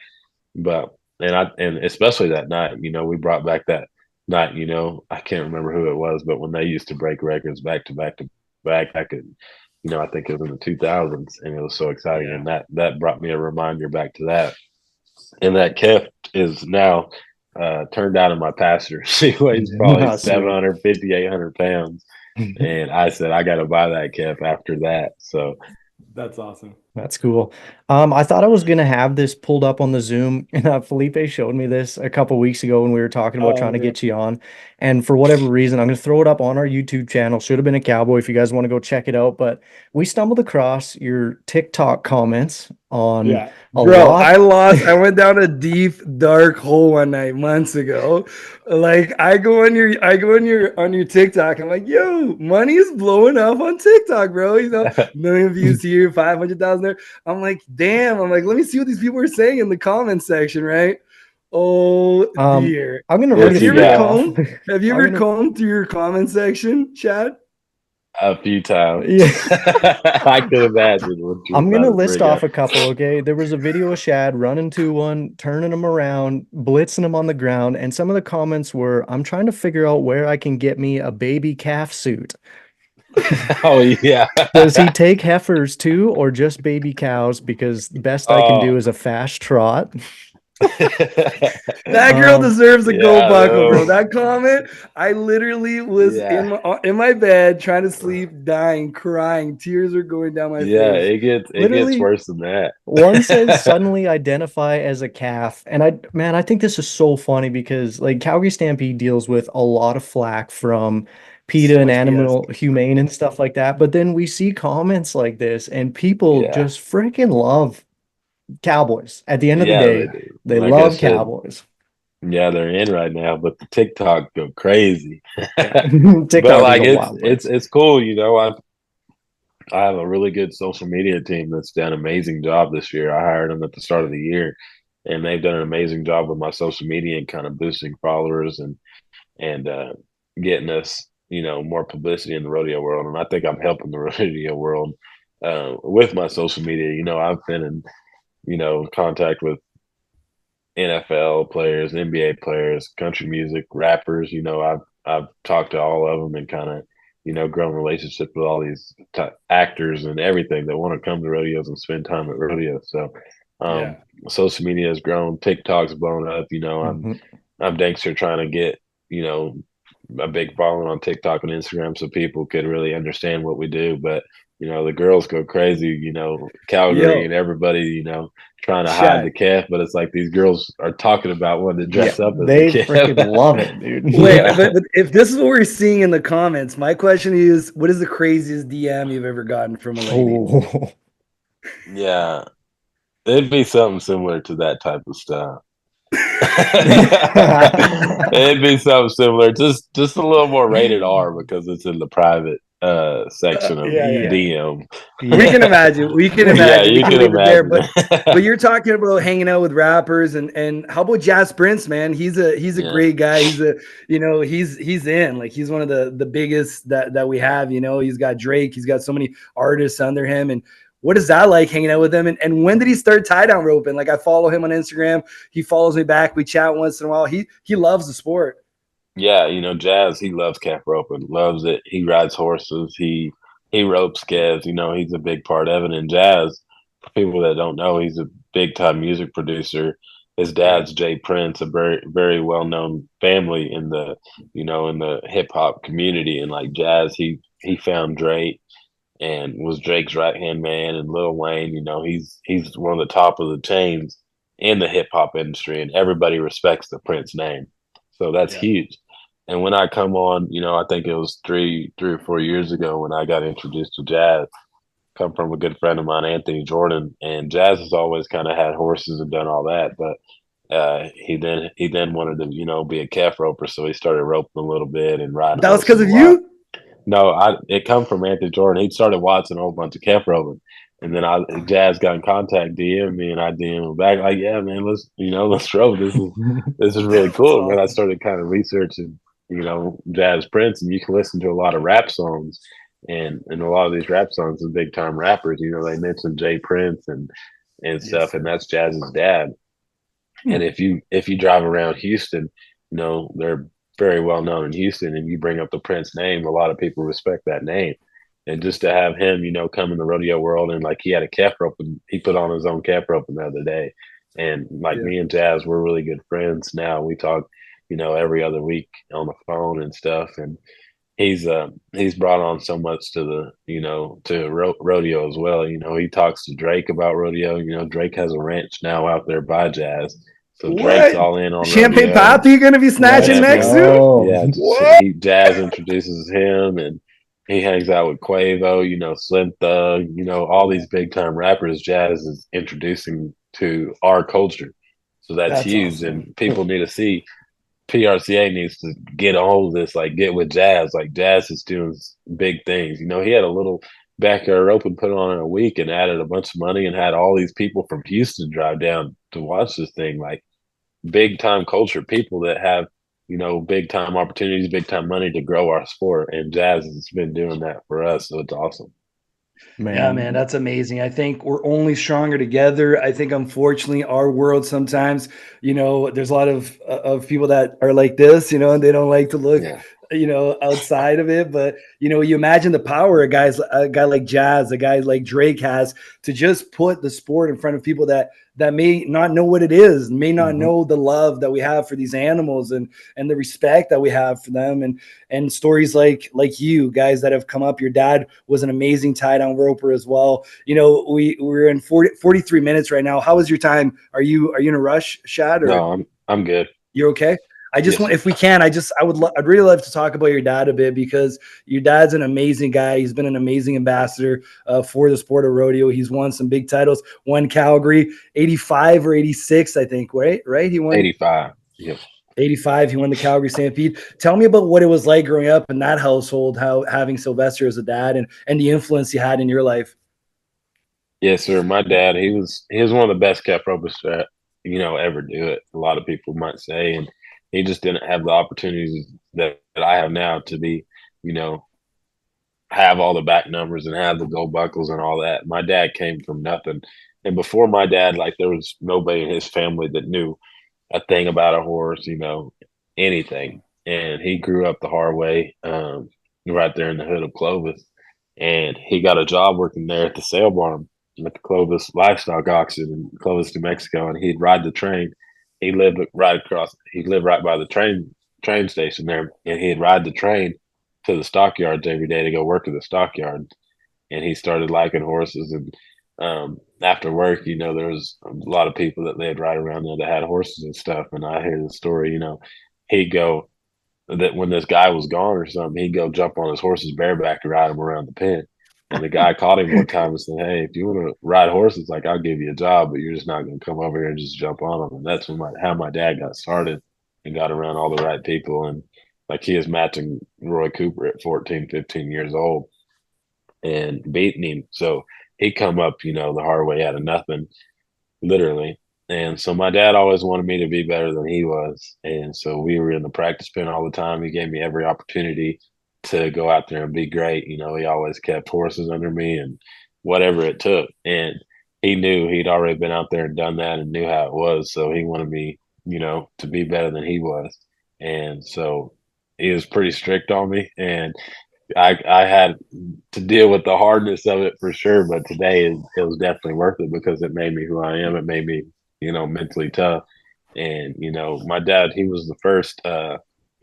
But, and especially that night, we brought back that night, I can't remember who it was, but when they used to break records back to back to back in, I think it was in the 2000s, and it was so exciting. Yeah. And that brought me a reminder back to that. And that calf is now turned out of my pasture. She weighs probably Ah, sweet. 750, 800 pounds. And I said, I got to buy that calf after that. So That's awesome. That's cool. I thought I was gonna have this pulled up on the Zoom, and Felipe showed me this a couple weeks ago when we were talking about trying to Okay. get you on. And for whatever reason, I'm gonna throw it up on our YouTube channel. Should have been a Cowboy if you guys want to go check it out. But we stumbled across your TikTok comments on Yeah. a Bro, lot. I went down a deep, dark hole one night months ago. Like I go on your TikTok. I'm like, yo, money is blowing up on TikTok, bro. Million views here, 500,000 there. I'm like, damn. I'm like, let me see what these people are saying in the comment section, right? Oh dear. I'm gonna What's read Have a you he few ever got? off. have you I'm ever gonna, combed through your comment section, Chad? A few times. yeah. I could imagine what you were I'm gonna about to list bring off up. a couple, okay? There was a video of Shad running to one, turning him around, blitzing him on the ground, and some of the comments were, I'm trying to figure out where I can get me a baby calf suit. Oh, yeah. Does he take heifers too, or just baby cows? Because the best I can do Oh, is a fast trot. That girl Um, deserves a gold yeah, buckle, bro. no. That comment, I literally was Yeah. in my bed trying to sleep, dying, crying, tears are going down my Yeah, face. it gets literally, worse than that. one says suddenly identify as a calf. And man, I think this is so funny because like Calgary Stampede deals with a lot of flack from PETA So and much BS. Animal Humane and stuff like that. But then we see comments like this and people Yeah. just freaking love Cowboys. At the end of the Yeah, they day, do. they Like I love said, Cowboys. yeah, they're in right now, but the TikTok go crazy. Yeah. But TikTok is like a it's wild it's place. it's cool, I have a really good social media team that's done an amazing job this year. I hired them at the start of the year, and they've done an amazing job with my social media and kind of boosting followers and getting us, more publicity in the rodeo world. And I think I'm helping the rodeo world with my social media. I've been in, contact with NFL players, NBA players, country music, rappers. I've talked to all of them and kind of, grown relationships with all these actors and everything that want to come to rodeos and spend time at rodeos. So, Yeah. um, social media has grown. TikTok's blown up. Mhm. I'm Dankster trying to get, you know, a big following on TikTok and Instagram so people could really understand what we do. But, the girls go crazy, Calgary Yo, and everybody, trying to hide the Shad. calf, but it's like these girls are talking about wanting to Yeah, dress up as the they freaking calf. love it, dude. Wait, Yeah. but if this is what we're seeing in the comments, my question is, what is the craziest DM you've ever gotten from a lady? Oh, Yeah. It'd be something similar to that type of stuff. It'd be something similar, just a little more rated R because it's in the private section of Yeah, yeah. yeah, DM. We can yeah. imagine. We can Yeah, imagine. We you can can leave it there. imagine. But you're talking about hanging out with rappers and how about Jazz Prince, man? He's a Yeah. great guy. He's in. Like he's one of the biggest that we have, He's got Drake, he's got so many artists under him. And what is that like hanging out with him? And when did he start tie down roping? Like I follow him on Instagram. He follows me back. We chat once in a while. He loves the sport. Yeah, Jazz, he loves calf roping, loves it. He rides horses. He ropes calves. He's a big part of it. And Jazz, for people that don't know, he's a big time music producer. his dad's Jay Prince, a very very well known family in the in the hip hop community, and like Jazz, he found Drake and was Drake's right hand man, and Lil Wayne, he's one of the top of the chains in the hip hop industry, and everybody respects the Prince name, so that's Yeah. huge. And when I come on, I think it was three or 4 years ago when I got introduced to Jazz, come from a good friend of mine, Anthony Jordan, and Jazz has always kind of had horses and done all that, but he then wanted to be a calf roper, so he started roping a little bit and riding That was because horses a of lot. you? No, it come from Anthony Jordan. He started watching a whole bunch of calf roping, and then Jazz got in contact, DM me, and I DM him back like, yeah, man, let's rope. This is really That's cool. And then I awesome. started kind of researching, Jazz Prince, and you can listen to a lot of rap songs, and a lot of these rap songs of big time rappers, they mention Jay Prince and Yes, stuff, and sir. that's Jazz's dad. Hmm. And if you drive around Houston, they're very well known in Houston, and you bring up the Prince name, a lot of people respect that name. And just to have him, come in the rodeo world, and like he had a calf rope, and he put on his own calf rope the other day. And like Yeah. me and Jazz, we're really good friends now. We talk, every other week on the phone and stuff. And he's brought on so much to the to rodeo as well. He talks to Drake about rodeo. Drake has a ranch now out there by Jazz, so Drake's What? all in on Champagne rodeo. Pappy gonna be snatching Let's next Champagne, soon? go. yeah, What? Jazz introduces him, and he hangs out with Quavo, Slim Thug, all these big time rappers. Jazz is introducing to our culture, so that's That's huge, awesome. and people need to see. PRCA needs to get a hold of this, like get with Jazz. Like Jazz is doing big things. He had a little backyard open put on in a week and added a bunch of money and had all these people from Houston drive down to watch this thing. Like big time culture, people that have, big time opportunities, big time money to grow our sport. And Jazz has been doing that for us. So it's awesome. Yeah, man, Man, that's amazing. I think we're only stronger together. I think, unfortunately, our world sometimes, there's a lot of people that are like this, and they don't like to look, Yeah. outside of it. But you imagine the power a guy like Jazz, a guy like Drake has to just put the sport in front of people that may not know what it is, may not mhm. know the love that we have for these animals and the respect that we have for them, and stories like you guys that have come up. Your dad was an amazing tie down roper as well. We're in 43 minutes right now. How was your time? Are you in a rush, Shad, or No, I'm good. you're okay? I just Yes, want, sir. if we can, I'd really love to talk about your dad a bit, because your dad's an amazing guy. He's been an amazing ambassador for the sport of rodeo. He's won some big titles. Won Calgary 85 or 86, I think. Right. He won 85. Yep. 85. He won the Calgary Stampede. Tell me about what it was like growing up in that household, how having Sylvester as a dad, and the influence he had in your life. Yes, sir. My dad, he was one of the best kept ropers that ever do it. A lot of people might say, and he just didn't have the opportunities that I have now to be, you know, have all the back numbers and have the gold buckles and all that. My dad came from nothing, and before my dad, like there was nobody in his family that knew a thing about a horse, anything. And he grew up the hard way, right there in the hood of Clovis. And he got a job working there at the sale barn at the Clovis livestock auction in Clovis, New Mexico. And he'd ride the train. He lived right by the train station there. And he'd ride the train to the stockyards every day to go work at the stockyard. And he started liking horses. And after work, there was a lot of people that they'd ride around there that had horses and stuff. And I hear the story, he'd go that when this guy was gone or something, he'd go jump on his horse's bareback to ride him around the pen. And the guy caught him one time and said, "Hey, if you want to ride horses, like I'll give you a job, but you're just not going to come over here and just jump on them." And that's how my dad got started and got around all the right people. And like he is matching Roy Cooper at 14, 15 years old and beating him. So he come up, the hard way out of nothing, literally. And so my dad always wanted me to be better than he was. And so we were in the practice pen all the time. He gave me every opportunity to go out there and be great. He always kept horses under me and whatever it took. And he knew he'd already been out there and done that and knew how it was. So he wanted me, to be better than he was. And so he was pretty strict on me. And I had to deal with the hardness of it for sure, but today it was definitely worth it because it made me who I am. It made me, mentally tough. And my dad, he was the first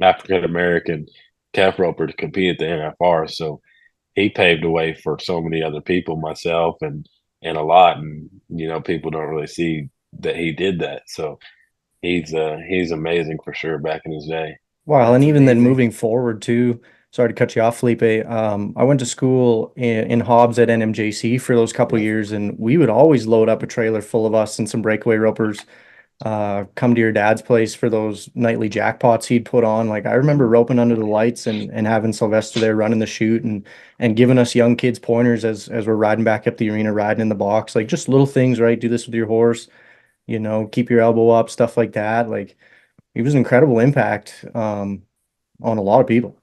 African American calf roper to compete at the NFR, so he paved the way for so many other people, myself and a lot. And people don't really see that he did that. So he's amazing for sure back in his day. Wow, and That's even then amazing. moving forward too, sorry to cut you off, Felipe. I went to school in Hobbs at NMJC for those couple Yeah. years, and we would always load up a trailer full of us and some breakaway ropers, come to your dad's place for those nightly jackpots he'd put on. Like I remember roping under the lights and having Sylvester there running the chute and giving us young kids pointers as we're riding back up the arena, riding in the box, like just little things, right? Do this with your horse, keep your elbow up, stuff like that. Like it was an incredible impact on a lot of people.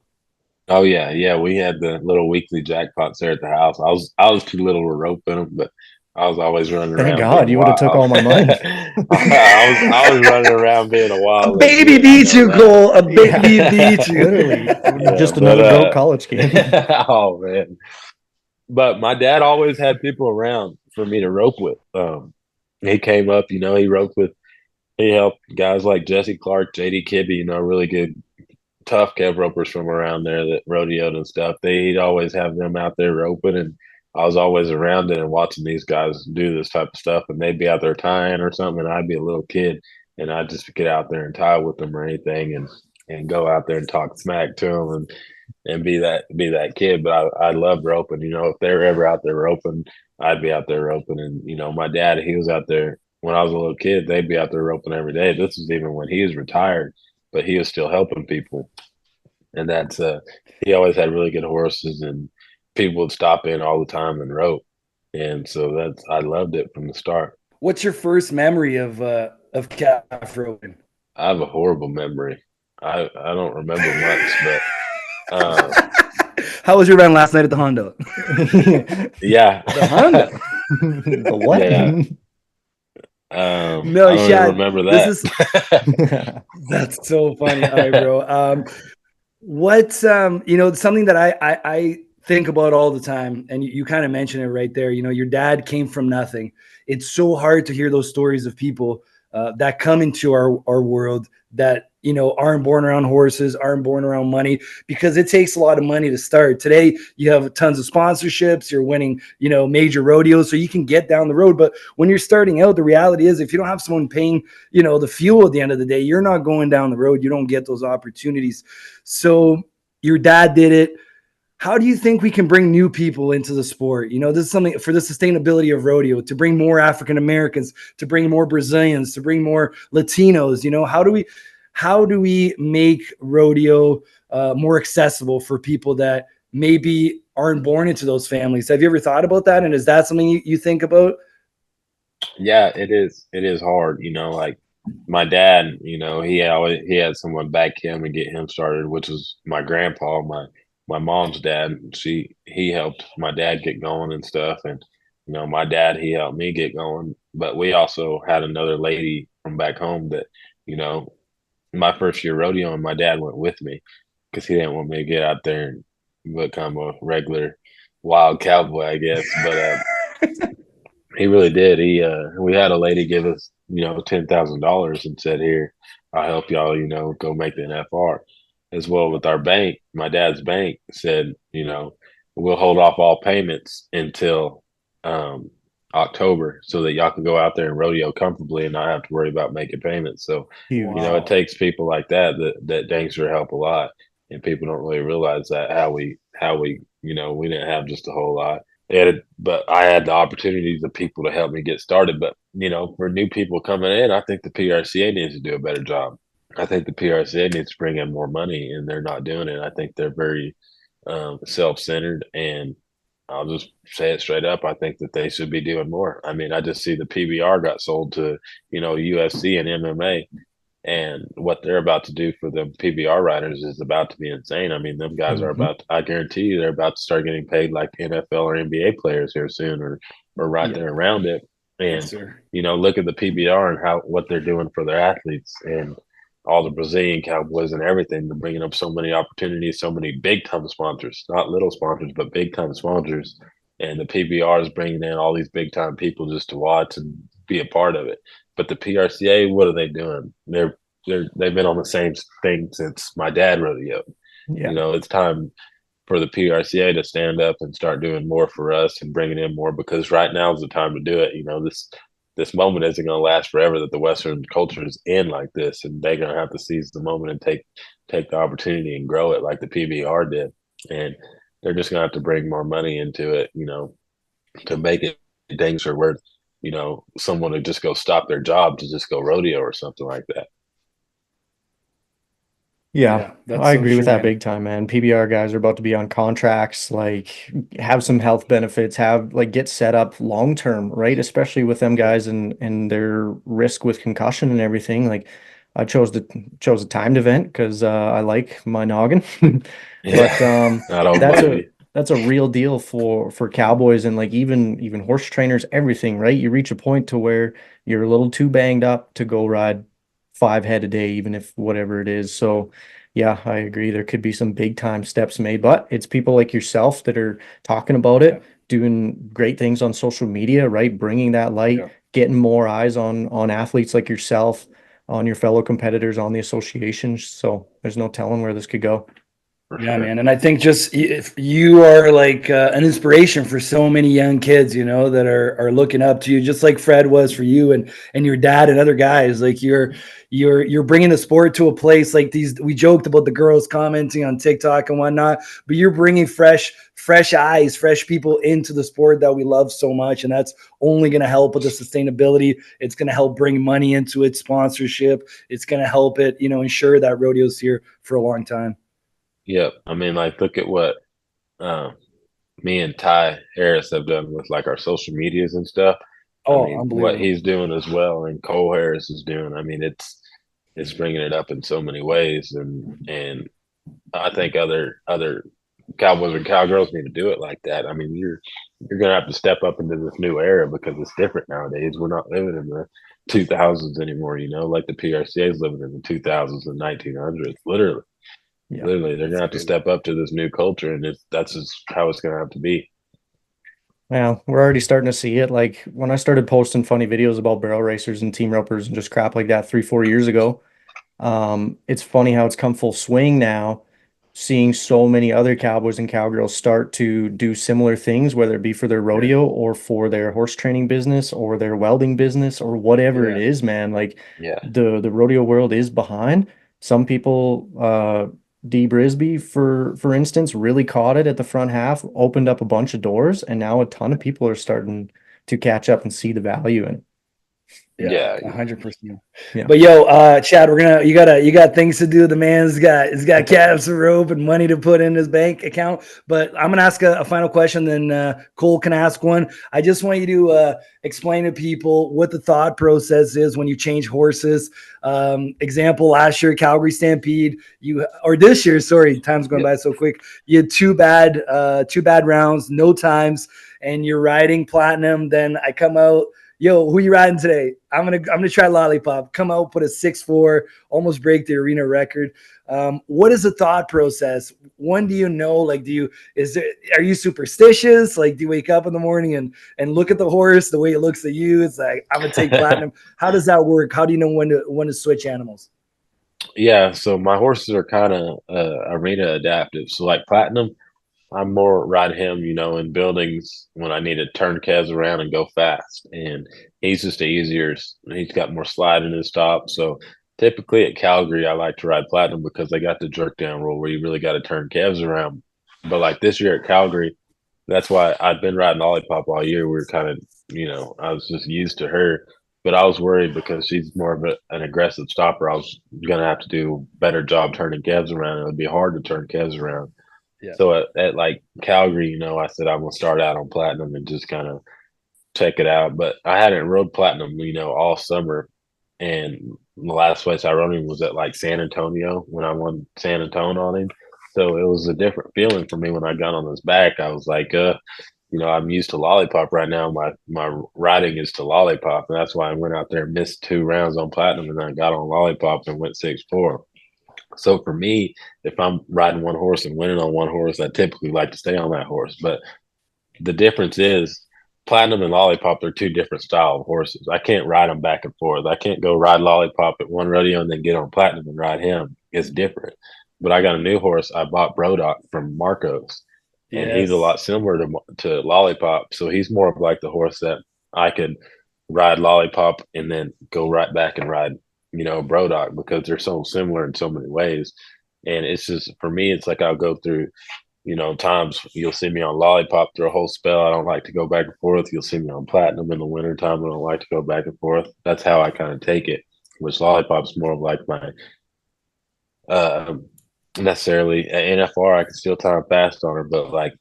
Oh yeah, yeah. We had the little weekly jackpots there at the house. I was too little to rope in them, but I was always running Thank around God being you would have took wild. all my money. I was running around being a A wild little baby kid. I beat know you, that. Cole. A baby beat Yeah, you. literally Yeah, just but another broke college kid. oh man. But my dad always had people around for me to rope with. He came up, he helped guys like Jesse Clark, JD Kibbe, really good tough kev ropers from around there that rodeoed and stuff. He'd always have them out there roping, and I was always around it and watching these guys do this type of stuff. And they'd be out there tying or something, and I'd be a little kid, and I'd just get out there and tie with them or anything, and go out there and talk smack to them and be that kid. But I loved roping. If they were ever out there roping, I'd be out there roping. And my dad, he was out there when I was a little kid. They'd be out there roping every day. This was even when he was retired, but he was still helping people. And that's he always had really good horses, and people would stop in all the time and rope. And so I loved it from the start. What's your first memory of calf roping? I have a horrible memory. I don't remember much, but uh, How was your run last night at the Honda? yeah, The Honda. The what? yeah. No, I don't even Shad. remember This that. is That's so funny. All right, bro. What's something that I think about all the time, and you kind of mentioned it right there. Your dad came from nothing. It's so hard to hear those stories of people that come into our world that aren't born around horses, aren't born around money, because it takes a lot of money to start. Today, you have tons of sponsorships. You're winning, major rodeos, so you can get down the road. But when you're starting out, the reality is, if you don't have someone paying, the fuel at the end of the day, you're not going down the road. You don't get those opportunities. So your dad did it. How do you think we can bring new people into the sport? This is something for the sustainability of rodeo, to bring more African Americans, to bring more Brazilians, to bring more Latinos. How do we make rodeo more accessible for people that maybe aren't born into those families? Have you ever thought about that? And is that something you think about? Yeah, it is. It is hard. Like my dad. He had someone back him and get him started, which was my grandpa, my mom's dad. He helped my dad get going and stuff, and my dad, he helped me get going. But we also had another lady from back home that you know my first year rodeo, and my dad went with me because he didn't want me to get out there and become a regular wild cowboy, I guess. But he really did. We had a lady give us $10,000 and said, "Here, I'll help y'all. Go make the NFR." As well with our bank, my dad's bank said, we'll hold off all payments until um, October so that y'all can go out there and rodeo comfortably and not have to worry about making payments. So Huge. it takes people like that dang sure help a lot, and people don't really realize that how we we didn't have just a whole lot. But I had the opportunities of people to help me get started. But for new people coming in, I think the PRCA needs to do a better job. I think the PRCA needs to bring in more money, and they're not doing it. I think they're very self-centered, and I'll just say it straight up. I think that they should be doing more. I mean, I just see the PBR got sold to UFC and MMA, and what they're about to do for the PBR riders is about to be insane. I mean, them guys are Mhm. about I guarantee you they're about to start getting paid like NFL or NBA players here soon, or right Yeah. there around it. Yes, And sir. look at the PBR and what they're doing for their athletes and all the Brazilian Cowboys and everything. They're bringing up so many opportunities, so many big time sponsors, not little sponsors, but big time sponsors. And the PBR is bringing in all these big time people just to watch and be a part of it. But the PRCA, what are they doing? They've been on the same thing since my dad rodeoed. Yeah. It's time for the PRCA to stand up and start doing more for us and bringing in more, because right now is the time to do it. This moment isn't going to last forever, that the Western culture is in like this, and they're going to have to seize the moment and take the opportunity and grow it like the PBR did. And they're just going to have to bring more money into it, to make it things are worth, someone to just go stop their job to just go rodeo or something like that. Yeah, Yeah, that's I so agree with true, that man. big time, man. PBR guys are about to be on contracts, like have some health benefits, have like get set up long term, right? Especially with them guys and their risk with concussion and everything. Like I chose a timed event because I like my noggin. But Yeah, I don't that's blame a you. that's a real deal for cowboys and like even horse trainers, everything, right? You reach a point to where you're a little too banged up to go ride 5 head a day, even if whatever it is. So yeah, I agree. There could be some big time steps made, but it's people like yourself that are talking about Yeah, it, doing great things on social media, right? Bringing that light, yeah. getting more eyes on athletes like yourself, on your fellow competitors, on the associations. So there's no telling where this could go. For Yeah, sure. man. And I think just if you are like an inspiration for so many young kids, that are looking up to you, just like Fred was for you and your dad and other guys. Like you're bringing the sport to a place like these. We joked about the girls commenting on TikTok and whatnot, but you're bringing fresh eyes, fresh people into the sport that we love so much, and that's only going to help with the sustainability. It's going to help bring money into it, sponsorship. It's going to help it, ensure that rodeo's here for a long time. Yep. I mean, like, look at what um, me and Ty Harris have done with like our social medias and stuff. I Oh, mean, what unbelievable. he's doing as well, and Cole Harris is doing. I mean, it's bringing it up in so many ways, and I think other cowboys and cowgirls need to do it like that. I mean, you're gonna have to step up into this new era because it's different nowadays. We're not living in the 2000s anymore, like the PRCA is living in the 2000s and 1900s, literally. Yeah. Literally, they're That's gonna have to crazy. step up to this new culture, and that's just how it's gonna have to be. Well, we're already starting to see it. Like when I started posting funny videos about barrel racers and team ropers and just crap like that 3, 4 years ago, it's funny how it's come full swing now, seeing so many other cowboys and cowgirls start to do similar things, whether it be for their Yeah, rodeo or for their horse training business or their welding business or whatever it yeah, is, man. Like Yeah, the rodeo world is behind. Some people, D Brisby, for instance, really caught it at the front half, opened up a bunch of doors, and now a ton of people are starting to catch up and see the value in it. yeah, yeah, 100%. Yeah. But Chad, you got things to do. The man's got calves to rope and money to put in his bank account. But I'm gonna ask a final question, then Cole can ask one. I just want you to explain to people what the thought process is when you change horses. Example: last year, Calgary Stampede, or this year, sorry, time's going yep, by so quick. You had two bad rounds, no times, and you're riding platinum. Then I come out. Yo, who you riding today? I'm gonna try Lollipop. Come out, put a 6'4", almost break the arena record. What is the thought process? When do you know? Like, are you superstitious? Like, do you wake up in the morning and look at the horse the way it looks at you? It's like I'm gonna take platinum. How does that work? How do you know when to switch animals? yeah. So my horses are kind of arena adaptive. So like platinum, I'm more ride him, in buildings when I need to turn Kez around and go fast. And he's just easier. He's got more slide in his top. So typically at Calgary, I like to ride Platinum because they got the jerk down rule where you really got to turn Kevs around. But like this year at Calgary, that's why I've been riding Lollipop all year. We are kind of, I was just used to her. But I was worried because she's more of an aggressive stopper. I was going to have to do a better job turning Kevs around. It would be hard to turn Kevs around. Yeah, So at like Calgary, I said I'm gonna start out on platinum and just kind of check it out. But I hadn't rode platinum, all summer. And the last place I rode him was at like San Antonio when I won San Antonio on him. So it was a different feeling for me when I got on his back. I was like, I'm used to Lollipop right now. My riding is to Lollipop, and that's why I went out there and missed 2 rounds on platinum, and then I got on Lollipop and went 6'4". So for me, if I'm riding one horse and winning on one horse, I typically like to stay on that horse. But the difference is Platinum and Lollipop are two different style of horses. I can't ride them back and forth. I can't go ride Lollipop at one rodeo and then get on Platinum and ride him. It's different. But I got a new horse. I bought Brodock from Marcos, and he's a Yes. lot similar to Lollipop. So he's more of like the horse that I could ride Lollipop and then go right back and ride, Brodock, because they're so similar in so many ways. And it's just, for me, it's like I'll go through, times you'll see me on Lollipop through a whole spell. I don't like to go back and forth. You'll see me on Platinum in the wintertime. I don't like to go back and forth. That's how I kind of take it, which Lollipop's more of like my uh necessarily at NFR. I can still time fast on her, but like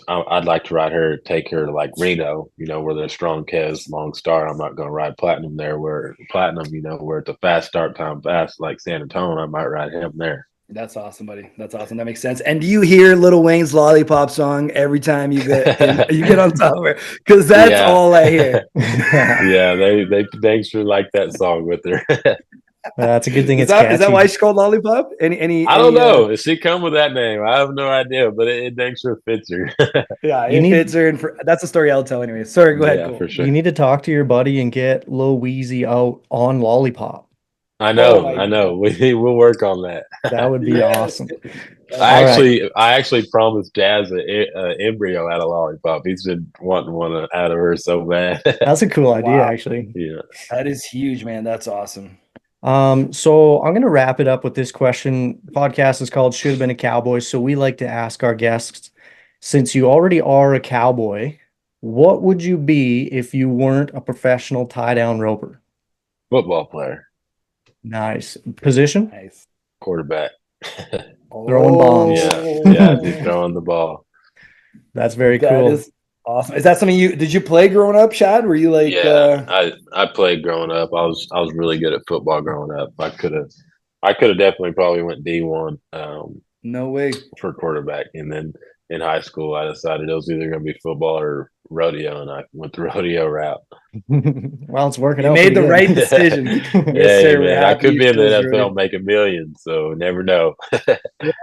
I'd like to ride her, take her to like Reno, where there's strong Kez, long start. I'm not going to ride Platinum there. Where Platinum, where it's a fast start time fast like San Antonio, I might ride him there. That's awesome, buddy. That's awesome. That makes sense. And do you hear Lil Wayne's Lollipop song every time you get on top of it? Because that's all I hear. Yeah, they sure like that song with her. That's a good thing. Is that why she's called Lollipop? I don't know. Does she come with that name? I have no idea, but it dang sure fits her. Yeah, it fits her, and that's a story I'll tell anyway. Sorry, go ahead. Yeah, for sure. You need to talk to your buddy and get Lil Weezy out on Lollipop. I know. We'll work on that. That would be awesome. I actually promised Jazz an embryo out of Lollipop. He's been wanting one out of her so bad. That's a cool idea, actually. Yeah, that is huge, man. That's awesome. So I'm gonna wrap it up with this question. Podcast is called "Should Have Been a Cowboy," so we like to ask our guests, since you already are a cowboy, what would you be if you weren't a professional tie-down roper? Football player. Nice. Position? Nice. Quarterback. Throwing bombs. Yeah, just throwing the ball. That's very cool. That is awesome. Is that something did you play growing up, Shad? Were you like? Yeah, I played growing up. I was really good at football growing up. I could have definitely probably went D1. No way. For quarterback, and then in high school, I decided it was either going to be football or rodeo, and I went the rodeo route. Well, it's working out. You made the right decision. Yes, sir, man. I could be in the NFL making millions, so never know. You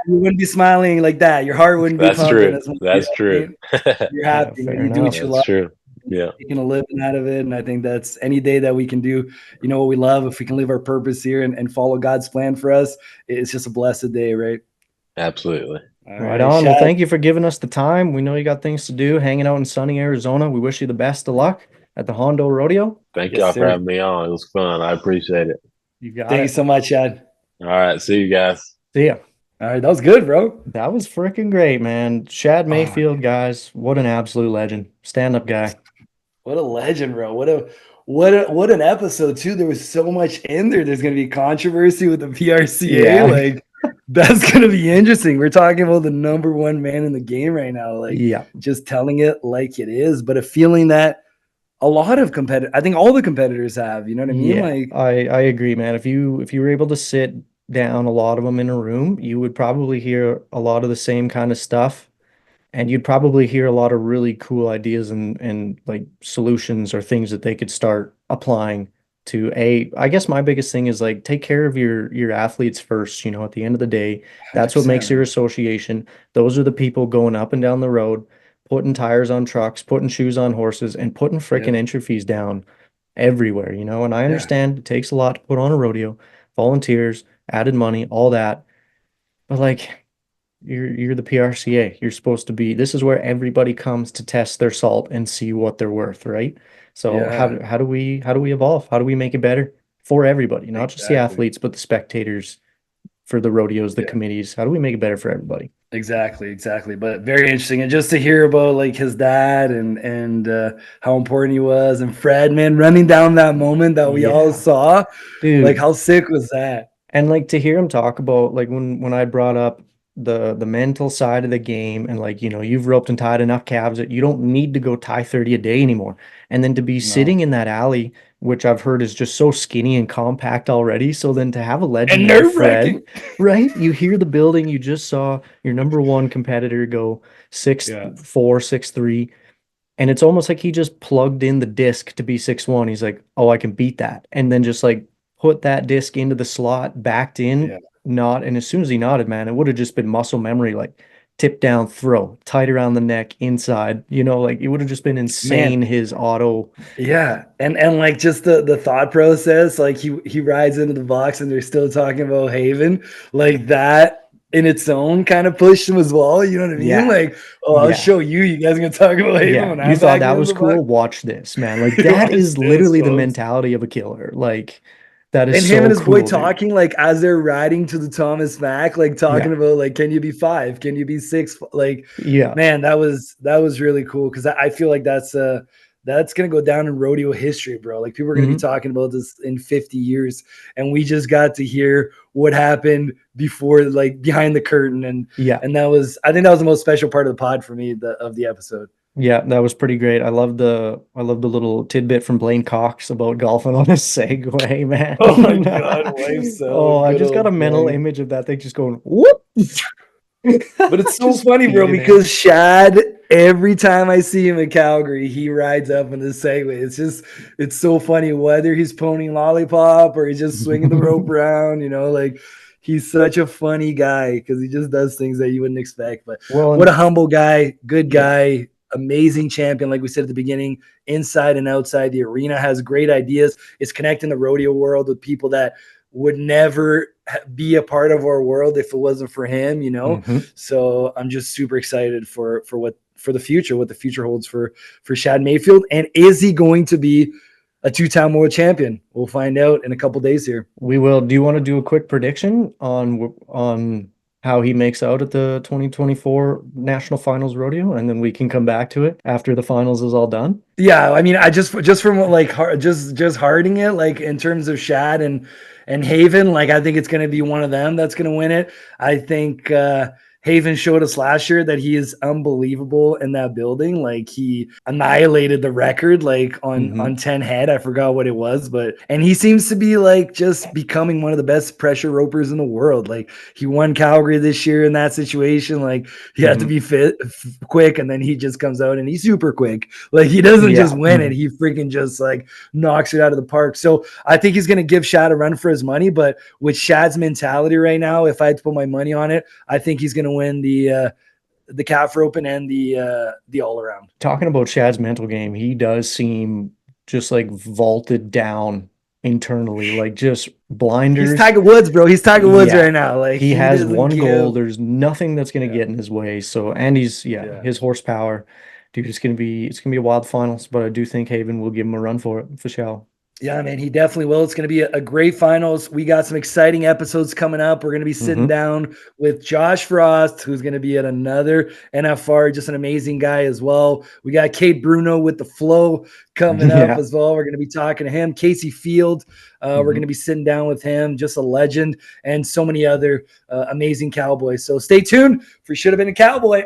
wouldn't be smiling like that. Your heart wouldn't be pumping. That's true. You're happy. Yeah, you do what you love. True. Yeah. Making a living out of it. And I think that's any day that we can do, what we love, if we can live our purpose here and follow God's plan for us, it's just a blessed day, right? Absolutely. Right on. Well, thank you for giving us the time. We know you got things to do, hanging out in sunny Arizona. We wish you the best of luck at the Hondo Rodeo. Thank y'all for having me on. It was fun. I appreciate it. You got it. Thank you so much, Shad. All right. See you guys. See ya. All right. That was good, bro. That was freaking great, man. Shad Mayfield, guys. What an absolute legend. Stand-up guy. What a legend, bro. What an episode, too. There was so much in there. There's going to be controversy with the PRCA. Yeah. Like, that's going to be interesting. We're talking about the number one man in the game right now. Like, just telling it like it is, but a feeling that a lot of competitors, I think all the competitors have, you know what I mean? Yeah, like, I agree, man. If you were able to sit down a lot of them in a room, you would probably hear a lot of the same kind of stuff. And you'd probably hear a lot of really cool ideas and like solutions or things that they could start applying to I guess my biggest thing is like take care of your athletes first, at the end of the day. That's what makes your association. Those are the people going up and down the road, putting tires on trucks, putting shoes on horses, and putting freaking entry fees down everywhere, and I understand it takes a lot to put on a rodeo, volunteers, added money, all that. But like you're the PRCA. You're supposed to be, this is where everybody comes to test their salt and see what they're worth, right? So how do we evolve? How do we make it better for everybody, not just the athletes, but the spectators, for the rodeos, the committees? How do we make it better for everybody? Exactly. But very interesting. And just to hear about like his dad and how important he was, and Fred, man, running down that moment that we all saw. Dude, like how sick was that? And like to hear him talk about like when I brought up the mental side of the game, and like, you've roped and tied enough calves that you don't need to go tie 30 a day anymore. And then to be sitting in that alley, which I've heard is just so skinny and compact already. So then to have a legend like Fred, right? You hear the building, you just saw your number one competitor go 6'4", 6'3", and it's almost like he just plugged in the disc to be 6'1". He's like, oh, I can beat that. And then just like put that disc into the slot, backed in. And as soon as he nodded, man, it would have just been muscle memory. Like tip down throw, tight around the neck, inside. Like it would have just been insane. Man, His auto. yeah, and like just the thought process, like he rides into the box and they're still talking about Haven, like that in its own kind of pushed him as well. You know what I mean? Yeah, Like, oh, I'll yeah. show you. You guys are gonna talk about Haven Yeah, when you I'm thought back that into was the box. cool? Watch this, man. Like that Watch is this, literally the folks. mentality of a killer. Like that is And him and so his boy cool, dude. talking like as they're riding to the Thomas Mack, like talking Yeah, about like, can you be 5? Can you be 6? Like, yeah. man, that was really cool because I feel like that's gonna go down in rodeo history, bro. Like people are gonna be Hmm. talking about this in 50 years, and we just got to hear what happened before, like behind the curtain, and Yeah, and that was I think that was the most special part of the pod for me, of the episode. yeah. That was pretty great. I love the little tidbit from Blaine Cox about golfing on a segway, Oh my man. god, wife's out, Oh, I good just got old a mental Blaine. image of that thing just going whoop. But it's so Just funny, bro, speeding in. because Shad, every time I see him in Calgary, he rides up in the Segway. It's so funny, whether he's ponying lollipop or he's just swinging the rope around, like he's such a funny guy because he just does things that you wouldn't expect. But Well, what a and humble guy, good yeah. guy, amazing champion, like we said at the beginning, inside and outside the arena, has great ideas. It's connecting the rodeo world with people that would never be a part of our world if it wasn't for him. Hmm. So I'm just super excited for the future, what the future holds for Shad Mayfield. And is he going to be a 2-time world champion? We'll find out in a couple days here. We will. Do you want to do a quick prediction on how he makes out at the 2024 National Finals Rodeo, and then we can come back to it after the finals is all done? Yeah, I mean, I just from like just harding it, like in terms of Shad and Haven, like I think it's going to be one of them that's going to win it. I think Haven showed us last year that he is unbelievable in that building. Like he annihilated the record, like on Hmm. on 10 head. I forgot what it was, and he seems to be like just becoming one of the best pressure ropers in the world. Like he won Calgary this year in that situation. Like he had to Hmm. be quick, and then he just comes out and he's super quick. Like he doesn't just Yeah. win it; he freaking just like knocks it out of the park. So I think he's going to give Shad a run for his money. But with Shad's mentality right now, if I had to put my money on it, I think he's going to win the calf roping and the all around. Talking about Shad's mental game, he does seem just like vaulted down internally, like just He's blinders. Tiger Woods, bro. He's Tiger Woods Yeah. right now. Like He he has doesn't one goal. give. There's nothing that's going to Yeah, get in his way. So, and he's, yeah, yeah. his horsepower, dude, it's going to be a wild finals, but I do think Haven will give him a run for it for sure. Yeah, man, he definitely will. It's going to be a great finals. We got some exciting episodes coming up. We're going to be sitting Hmm. down with Josh Frost, who's going to be at another NFR, just an amazing guy as well. We got Kate Bruno with the flow coming up Yeah. as well. We're going to be talking to him. Casey Field, we're going to Hmm. be sitting down with him, just a legend, and so many other amazing Cowboys. So stay tuned for Should Have Been a Cowboy.